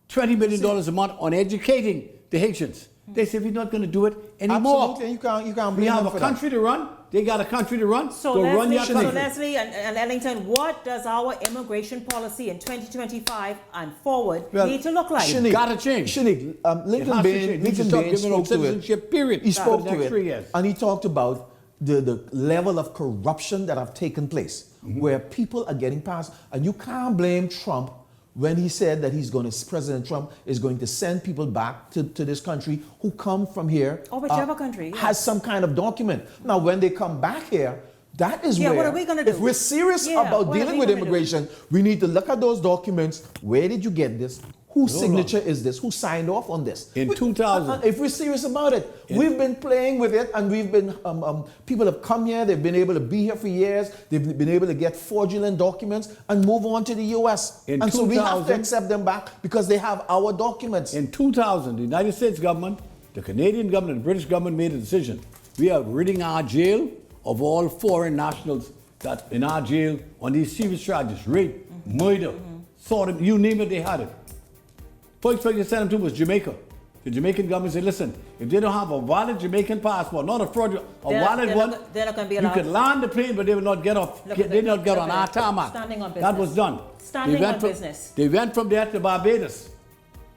$20 million a month on educating the Haitians. They said we're not going to do it anymore. Absolutely, you can't we have a country to run. They got a country to run. So Leslie and Ellington, what does our immigration policy in 2025 and forward need to look like? Got to change. Lincoln Bain spoke to it. Period. He spoke to it, and he talked about the level of corruption that have taken place, where people are getting passed, and you can't blame Trump when he said that President Trump is going to send people back to this country who come from here. Or whichever country. Has some kind of document. Now, when they come back here, that is where, what are we gonna do? If we're serious about dealing with immigration, we need to look at those documents. Where did you get this? Whose signature is this? Who signed off on this? In 2000. If we're serious about it, we've been playing with it, and we've been, people have come here, they've been able to be here for years, they've been able to get fraudulent documents and move on to the US. So we have to accept them back because they have our documents. In 2000, the United States government, the Canadian government, the British government made a decision. We are ridding our jail of all foreign nationals that in our jail on these serious charges, rape, murder, sodomy, you name it, they had it. First place they sent them to was Jamaica. The Jamaican government said, listen, if they don't have a valid Jamaican passport, not a fraudulent, valid one, they're not going to be allowed. You could land the plane, but they will not get off. They did not get on our tarmac. Standing on business. That was done. Standing on business. They went from there to Barbados.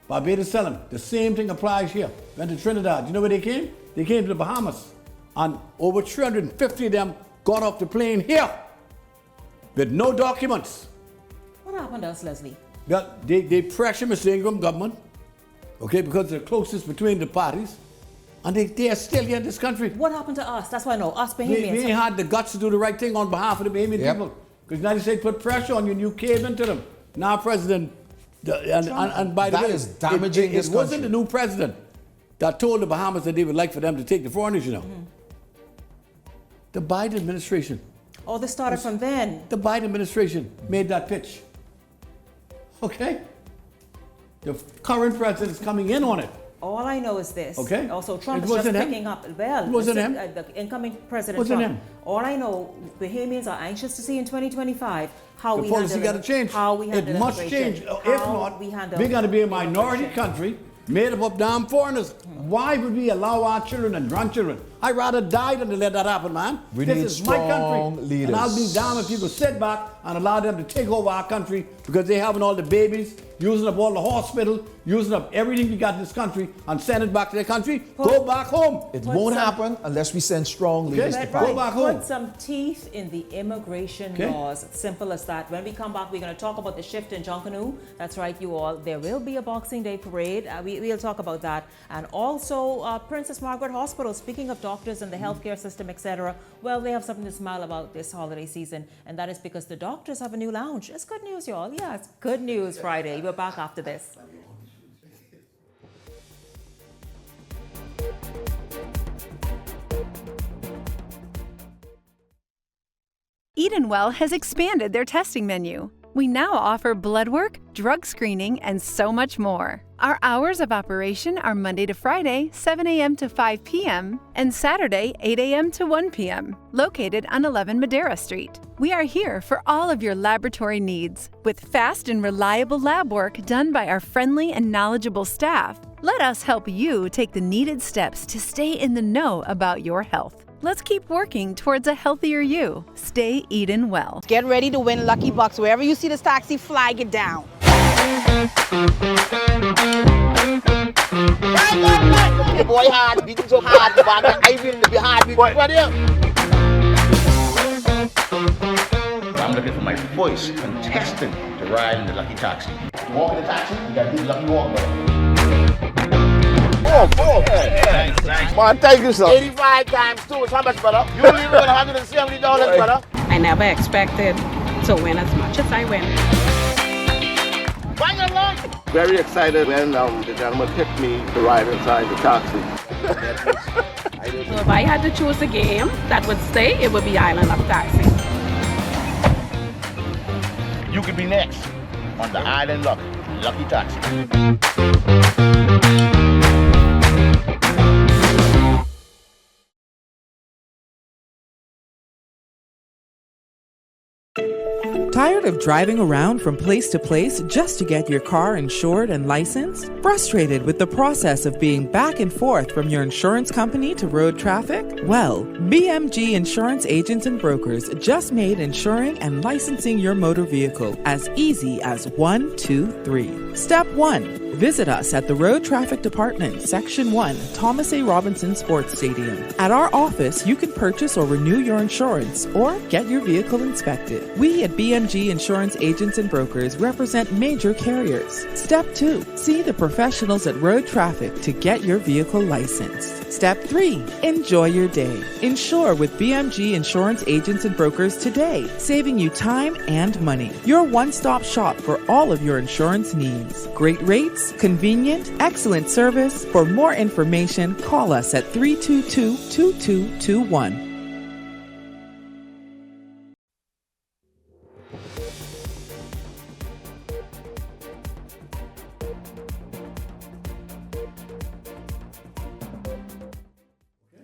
Barbados tell them the same thing applies here. Went to Trinidad. You know where they came? They came to the Bahamas. And over 350 of them got off the plane here with no documents. What happened to us, Leslie? They pressure Mr. Ingram government, okay, because they're closest between the parties, and they are still here in this country. What happened to us? That's why I know, us Bahamians. We had the guts to do the right thing on behalf of the Bahamian people. Because the United States put pressure on you and you cave into them. Now President, and by the way, is damaging this country. It wasn't the new president that told the Bahamas that they would like for them to take the foreigners, you know. The Biden administration. Oh, this started from then. The Biden administration made that pitch. Okay? The current president is coming in on it. All I know is this. Okay. Also, Trump is just picking up. Well, it wasn't him. The incoming President wasn't Trump. him. All I know, Bahamians are anxious to see in 2025 how we handle the policy got to change. How we handle it must change. If not, we're going to be a minority country made up of damn foreigners. Why would we allow our children and grandchildren? I'd rather die than to let that happen, man. This is my country. Leaders. And I'll be damned if people sit back and allow them to take over our country because they're having all the babies, using up all the hospital, using up everything we got in this country, and send it back to their country. Go back home. It won't happen unless we send strong leaders to power. Go back home. Put some teeth in the immigration laws. Simple as that. When we come back, we're going to talk about the shift in Junkunoo. That's right, you all. There will be a Boxing Day parade. We'll talk about that. And also, Princess Margaret Hospital, speaking of doctors and the healthcare system, etc., well, they have something to smile about this holiday season, and that is because the doctors have a new lounge. It's good news, y'all. Yeah, it's good news Friday. We're back after this. Edenwell has expanded their testing menu. We now offer blood work, drug screening, and so much more. Our hours of operation are Monday to Friday, 7 a.m. to 5 p.m., and Saturday, 8 a.m. to 1 p.m., located on 11 Madeira Street. We are here for all of your laboratory needs, with fast and reliable lab work done by our friendly and knowledgeable staff. Let us help you take the needed steps to stay in the know about your health. Let's keep working towards a healthier you. Stay eating well. Get ready to win Lucky Bucks. Wherever you see this taxi, flag it down. The boy hard, beating so hard, I will be hard. I'm looking for my first contestant to ride in the Lucky Taxi. You walk in the taxi, you got to do the Lucky Walk, brother. Oh, thanks. Man, thank you, sir. 85 times 2 is how much, brother? You leave with $170, brother. I never expected to win as much as I win. Bang along. Very excited when the gentleman picked me to ride inside the taxi. So if I had to choose a game that would stay, it would be Island of Taxi. You could be next on the Island Lucky Taxi. Tired of driving around from place to place just to get your car insured and licensed? Frustrated with the process of being back and forth from your insurance company to road traffic? Well, BMG Insurance Agents and Brokers just made insuring and licensing your motor vehicle as easy as 1, 2, 3. Step 1. Visit us at the Road Traffic Department, Section 1, Thomas A. Robinson Sports Stadium. At our office, you can purchase or renew your insurance or get your vehicle inspected. We at BMG Insurance Agents and Brokers represent major carriers. Step 2. See the professionals at Road Traffic to get your vehicle licensed. Step 3. Enjoy your day. Insure with BMG Insurance Agents and Brokers today, saving you time and money. Your one-stop shop for all of your insurance needs. Great rates, convenient, excellent service. For more information, call us at 322-2221.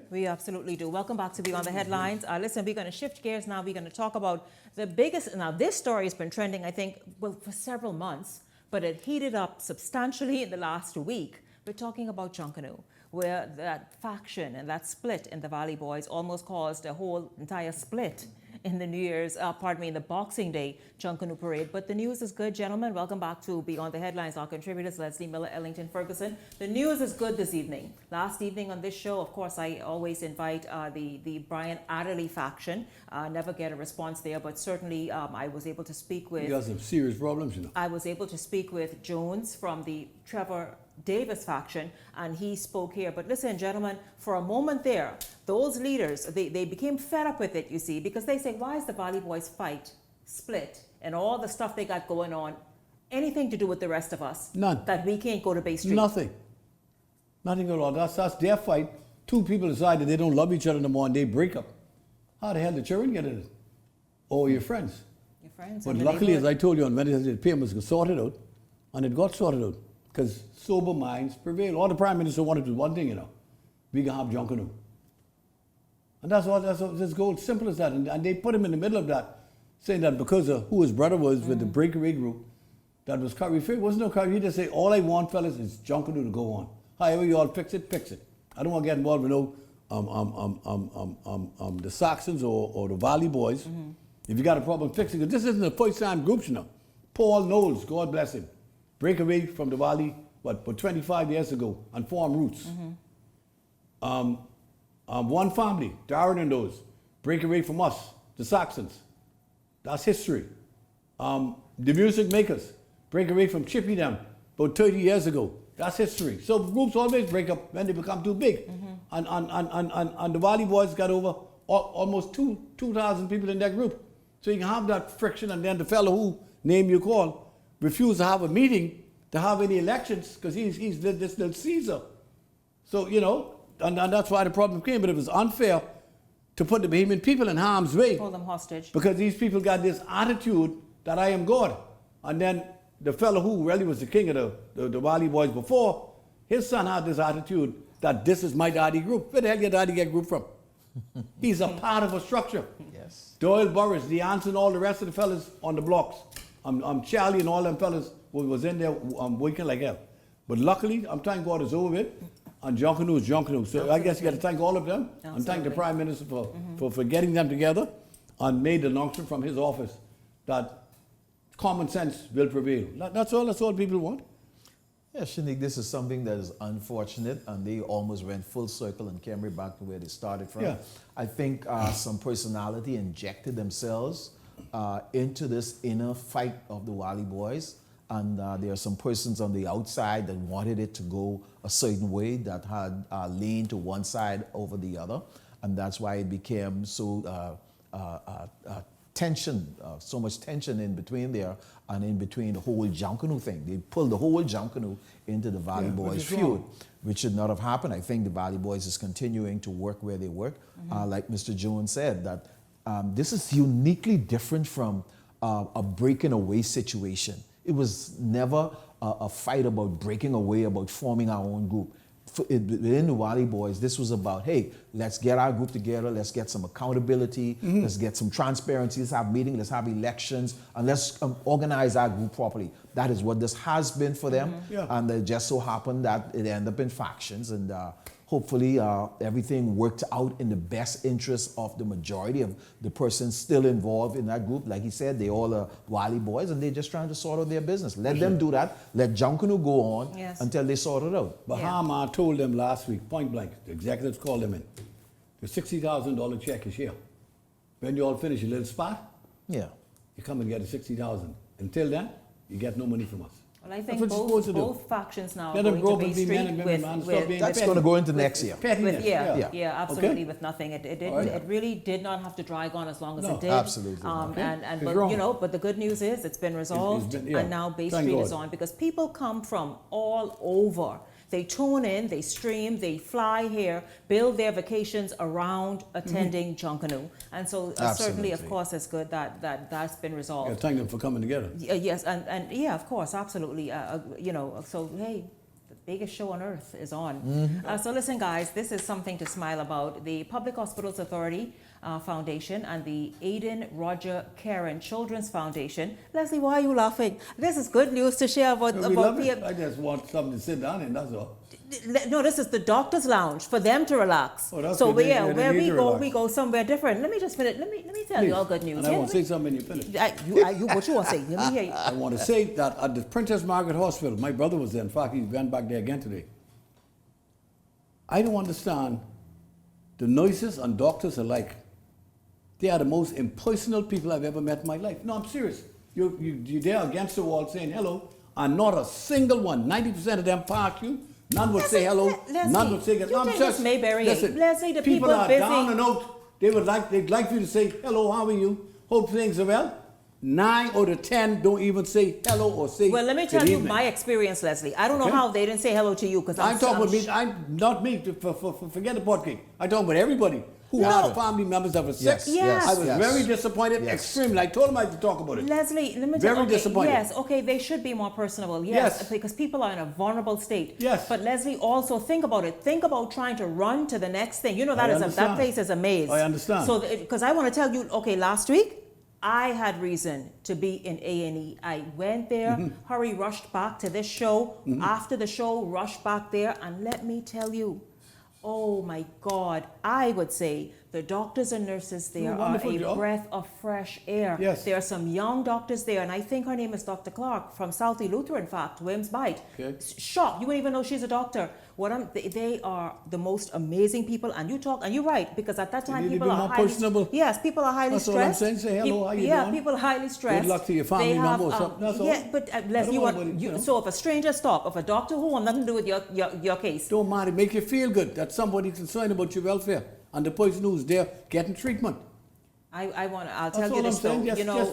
We absolutely do. Welcome back to Beyond the Headlines. Listen, we're going to shift gears now. We're going to talk about the biggest. Now, this story has been trending, I think, well, for several months, but it heated up substantially in the last week. We're talking about Junkunoo, where that faction and that split in the Valley Boys almost caused a whole entire split in the in the Boxing Day Junkunoo parade. But the news is good, gentlemen. Welcome back to Beyond the Headlines. Our contributors, Leslie Miller, Ellington Ferguson. The news is good this evening. Last evening on this show, of course, I always invite the Brian Adderley faction. Never get a response there, but certainly I was able to speak with... You got some serious problems, you know. I was able to speak with Jones from the Trevor Davis faction, and he spoke here. But listen, gentlemen, for a moment there, those leaders, they became fed up with it, you see, because they say, why is the Valley Boys fight, split, and all the stuff they got going on, anything to do with the rest of us? None. That we can't go to Bay Street? Nothing. Nothing at all. That's their fight. Two people decide that they don't love each other anymore and they break up. How the hell the children get in it? Or your friends? Your friends. But luckily, as I told you on Wednesday, the payments got sorted out, and it got sorted out. Because sober minds prevail. All the Prime Minister wanted was one thing, you know. We can have Junkunoo. And that's all, this goal, simple as that. And they put him in the middle of that, saying that because of who his brother was with the breakaway group, that was Curry. It wasn't no Curry. He just say, all I want, fellas, is Junkunoo to go on. However you all fix it, fix it. I don't want to get involved with no the Saxons or the Valley Boys. If you got a problem, fix it. Because this isn't the first time groups, you know. Paul Knowles, God bless him. Break away from the Valley, but 25 years ago, and form roots. One family, Darren and those, break away from us, the Saxons. That's history. The music makers, break away from Chippy them about 30 years ago. That's history. So groups always break up when they become too big. And the Valley Boys got over almost 2,000 people in that group. So you can have that friction, and then the fellow who name you call refused to have a meeting to have any elections because he's this little Caesar. So, you know, and that's why the problem came. But it was unfair to put the Bahamian people in harm's way. Hold them hostage. Because these people got this attitude that I am God. And then the fellow who really was the king of the Wally boys before, his son had this attitude that this is my daddy group. Where the hell your daddy get group from? He's a part of a structure. Yes. Doyle Burris, the Ants and all the rest of the fellas on the blocks. I'm Charlie and all them fellas who was in there working like hell. But luckily, I'm thank God it's over with. And Junkunoo is Junkunoo. So I guess you got to thank all of them. Absolutely. And thank the Prime Minister for getting them together and made the announcement from his office that common sense will prevail. That's all people want. Yeah, Shanique, this is something that is unfortunate, and they almost went full circle and came right back to where they started from. Yeah. I think some personality injected themselves into this inner fight of the Wally boys, and there are some persons on the outside that wanted it to go a certain way, that had leaned to one side over the other, and that's why it became so tension, so much tension in between there and in between the whole Junkunoo thing. They pulled the whole Junkunoo into the Valley Boys feud, which should not have happened. I think the Valley Boys is continuing to work where they work. Like Mr. Jones said, that this is uniquely different from a breaking away situation. It was never a fight about breaking away, about forming our own group. Within the Wally Boys, this was about, hey, let's get our group together, let's get some accountability, let's get some transparency, let's have meetings, let's have elections, and let's organize our group properly. That is what this has been for them, and it just so happened that it ended up in factions, and hopefully everything worked out in the best interest of the majority of the persons still involved in that group. Like he said, they all are Wally Boys, and they're just trying to sort out their business. Let them do that. Let Junkunoo go on until they sort it out. Bahama told them last week, point blank, the executives called them in. The $60,000 check is here. When you all finish your little spot, you come and get the $60,000. Until then, you get no money from us. Well, I think both factions now are going to Bay Street with that's going to go into next year. Absolutely, okay. With nothing. It really did not have to drag on as long as it did. Absolutely. But the good news is it's been resolved, and now Bay Street is on, because people come from all over. They tune in, they stream, they fly here, build their vacations around attending Junkunoo. And so certainly, of course, it's good that that's been resolved. Yeah, thank them for coming together. Yes, and yeah, of course, absolutely. So hey, the biggest show on earth is on. So listen, guys, this is something to smile about. The Public Hospitals Authority Foundation and the Aiden Roger Karen Children's Foundation. Leslie, why are you laughing? This is good news to share about I just want something to sit down in, that's all. No, this is the doctor's lounge for them to relax. So where we go somewhere different. Let me just finish. Let me tell you all good news. And I want to say something when you finish. What you want to say? Let me hear you. I want to say that at the Princess Margaret Hospital, my brother was there. In fact, he went back there again today. I don't understand the nurses and doctors alike. They are the most impersonal people I've ever met in my life. No, I'm serious. You're there against the wall saying hello, and not a single one, 90% of them park you. None would say hello. None would say hello. Leslie, the people are busy. down and out. They'd like for you to say hello, how are you? Hope things are well. 9 out of 10 don't even say hello or say well, let me tell you my experience, Leslie. I don't know how they didn't say hello to you, because I'm talking about me. I'm not me. Forget the pot cake. I'm talking about everybody who have family members that were sick. Yes. I was very disappointed, extremely. I told them I had to talk about it. Leslie, let me tell you. Disappointed. Yes, okay, they should be more personable. Yes, because people are in a vulnerable state. Yes. But Leslie, also think about it. Think about trying to run to the next thing. You know, that place is a maze. I understand. So, because I want to tell you, okay, last week, I had reason to be in A&E. I went there, rushed back to this show. After the show, rushed back there. And let me tell you, oh my God, I would say the doctors and nurses there are a breath of fresh air. Yes. There are some young doctors there, and I think her name is Dr. Clark from Southie Luther, in fact, Wims Bight. Okay. Shocked, you wouldn't even know she's a doctor. They are the most amazing people, and you're right, because at that time people are highly personable. Yes, people are highly stressed. That's what I'm saying. Say hello, how you doing? People are highly stressed. Good luck to your family member or something. That's all. Yeah, but so if a stranger stop, if a doctor who wants nothing to do with your case, don't matter. Make you feel good that somebody's concerned about your welfare and the person who's there getting treatment. I'll tell you this though.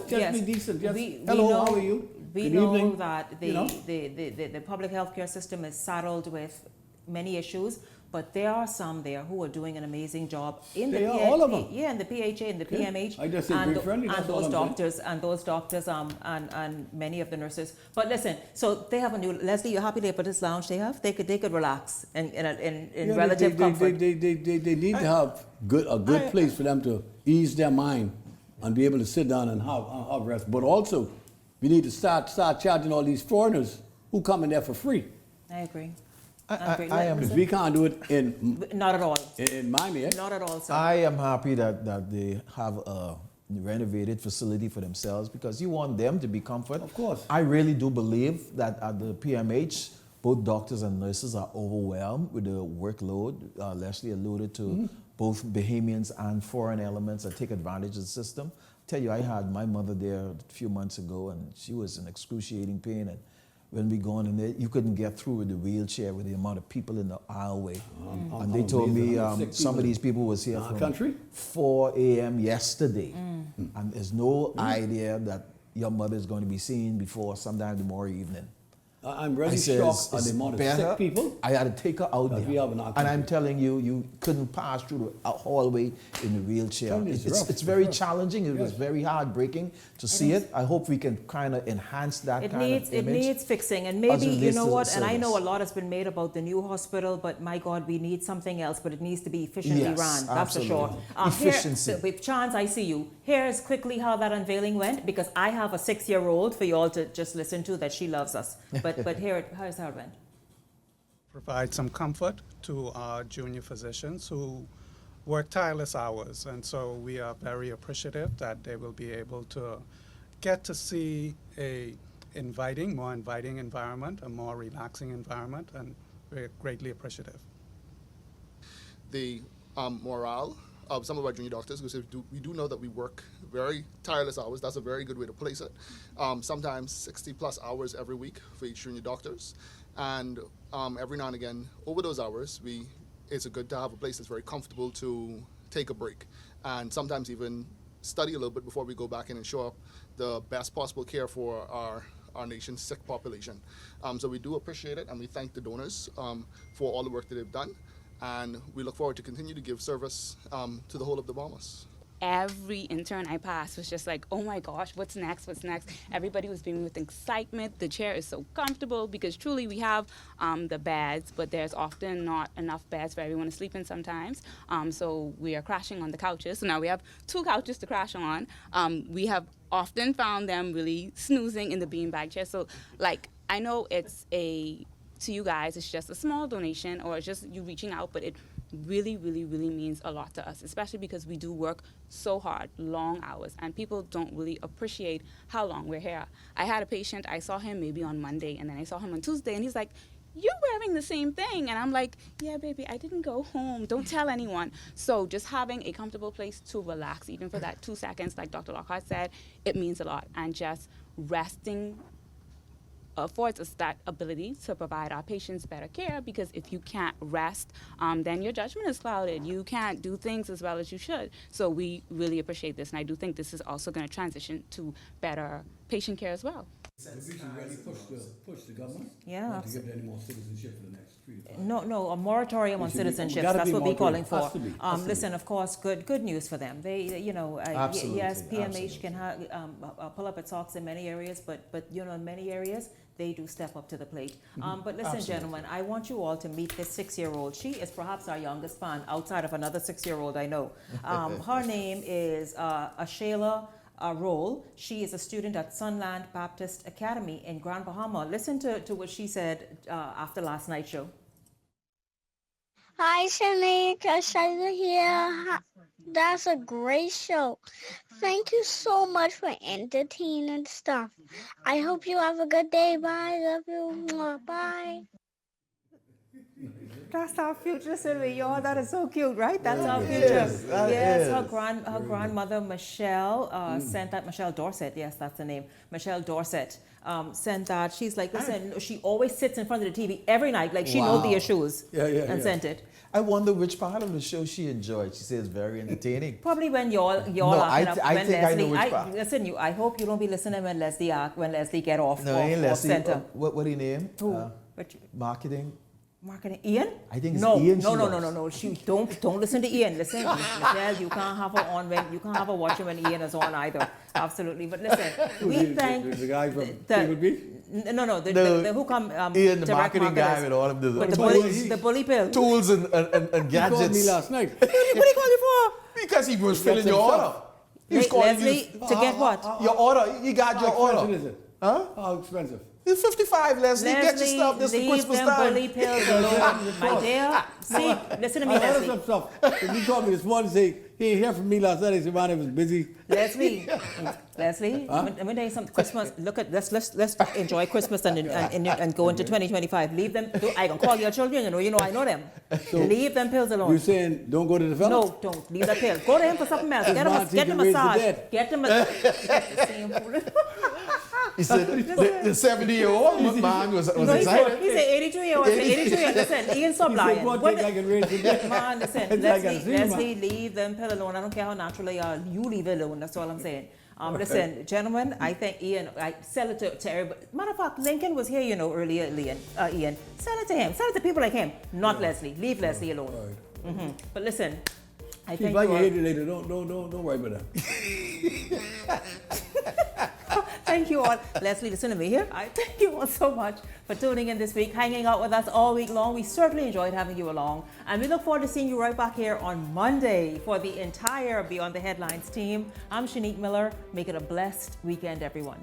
Just be decent. Hello, how are you? We know that the public healthcare system is saddled with many issues. but there are some there who are doing an amazing job in the all of them. in the PHA, in the PMH, I just say great friendly, that's all I'm saying. those doctors, and many of the nurses. But listen, so they have a new, Leslie, you're happy they put this lounge they have? They could relax in relative comfort. They need to have a good place for them to ease their mind and be able to sit down and have rest. But also, we need to start charging all these foreigners who come in there for free. I agree. Because we can't do it in... Not at all. In Miami, eh? Not at all, sir. I am happy that they have a renovated facility for themselves because you want them to be comfortable. Of course. I really do believe that at the PMH, both doctors and nurses are overwhelmed with the workload. Leslie alluded to both Bahamians and foreign elements that take advantage of the system. I tell you, I had my mother there a few months ago, and she was in excruciating pain. And when we gone in there, you couldn't get through with the wheelchair with the amount of people in the aisleway. And they told me some of these people was here from 4 a.m. yesterday. And there's no idea that your mother is going to be seen before sometime tomorrow evening. I'm really shocked at the amount of sick people. I had to take her out there. And I'm telling you, you couldn't pass through the hallway in a wheelchair. It's very challenging. It was very heartbreaking to see it. I hope we can kind of enhance that kind of image. It needs fixing. And maybe, you know what, and I know a lot has been made about the new hospital, but my God, we need something else, but it needs to be efficiently run. That's for sure. Efficiency. With Chance, I see you. Here's quickly how that unveiling went, because I have a 6-year-old for you all to just listen to that she loves us. But here's how it went. Provide some comfort to our junior physicians who work tireless hours. And so we are very appreciative that they will be able to get to see a more inviting environment, a more relaxing environment, and we're greatly appreciative. The morale of some of our junior doctors, because we do know that we work very tireless hours. That's a very good way to place it. Sometimes 60 plus hours every week for each junior doctors. And every now and again, over those hours, it's good to have a place that's very comfortable to take a break. And sometimes even study a little bit before we go back in and show up the best possible care for our nation's sick population. So we do appreciate it, and we thank the donors for all the work that they've done. And we look forward to continue to give service to the whole of the Bahamas. Every intern I passed was just like, oh my gosh, what's next, what's next? Everybody was beaming with excitement. The chair is so comfortable because truly we have the beds, but there's often not enough beds for everyone to sleep in sometimes. So we are crashing on the couches. So now we have 2 couches to crash on. We have often found them really snoozing in the beanbag chair. So like, I know to you guys, it's just a small donation or it's just you reaching out, but it really, really, really means a lot to us, especially because we do work so hard, long hours, and people don't really appreciate how long we're here. I had a patient, I saw him maybe on Monday, and then I saw him on Tuesday, and he's like, you're wearing the same thing. And I'm like, yeah, baby, I didn't go home. Don't tell anyone. So just having a comfortable place to relax, even for that 2 seconds, like Dr. Lockhart said, it means a lot. And just resting affords us that ability to provide our patients better care, because if you can't rest, then your judgment is clouded. You can't do things as well as you should. So we really appreciate this, and I do think this is also going to transition to better patient care as well. We should really push the government to give them any more citizenship for the next 3 to 5 years. No, a moratorium on citizenship. That's what we're calling for. Listen, of course, good news for them. They, yes, PMH can pull up its socks in many areas, but in many areas they do step up to the plate. But listen, gentlemen, I want you all to meet this 6-year-old. She is perhaps our youngest fan outside of another 6-year-old I know. Her name is Ashayla Roll. She is a student at Sunland Baptist Academy in Grand Bahama. Listen to what she said after last night's show. Hi, Shanika. Shayla here. That's a great show. Thank you so much for entertaining stuff. I hope you have a good day. Bye. Love you. Bye. That's our future, Sylvie. Y'all, that is so cute, right? That's our future. Yes, her grandmother, Michelle, sent that. Michelle Dorset, yes, that's the name. Michelle Dorset sent that. She's like, listen, she always sits in front of the TV every night, like she knows the issues, and sent it. I wonder which part of the show she enjoyed. She says very entertaining. Probably when y'all I think Leslie, I know which part. Listen, I hope you don't be listening when Leslie get off. No, ain't Leslie. Center. What do you name? Who? Marketing. Marketing. Ian? I think it's no, Ian No, she no, loves. no. Don't listen to Ian. Listen, Michelle, you can't have her on when you can't have her watching when Ian is on either. Absolutely. But listen, we thank the guy from Cable Beach? No, the who come Ian, the direct marketing guy marketers. with all of the bully pill. tools and He gadgets. called me last night. What did he call you for? Because he was filling your order. He was calling Leslie, you to get what? Your order. He got your How order. expensive is it? Huh? How expensive? It's 55, Leslie. Get your stuff. This is leave Christmas them time. bully pills alone, my dear. See, listen to me, I heard Leslie. some stuff. If you called me this morning and say, he ain't hear from me last night, he said, man, I was busy. Leslie, let me tell you something. Christmas, look at let's enjoy Christmas and go into 2025. Leave them. I can call your children. You know I know them. So, leave them pills alone. You saying don't go to the fella? No, don't leave that pill. Go to him for something else. Get a massage. Get them a. He said the 70-year-old man was excited. He said 82-year-old. 82-year-old. Listen, Ian, stop lying. Man, listen, Leslie, leave them pill alone. I don't care how natural they are. You leave it alone. That's all I'm saying. Listen, gentlemen, I think Ian, I sell it to everybody. Matter of fact, Lincoln was here, earlier, Ian. Sell it to him. Sell it to people like him, not Leslie. Leave Leslie alone. Right. Mm-hmm. But listen, I if think I get hated later, don't worry about that. Thank you all. Leslie, listen to me here. I thank you all so much for tuning in this week, hanging out with us all week long. We certainly enjoyed having you along. And we look forward to seeing you right back here on Monday for the entire Beyond the Headlines team. I'm Shanique Miller. Make it a blessed weekend, everyone.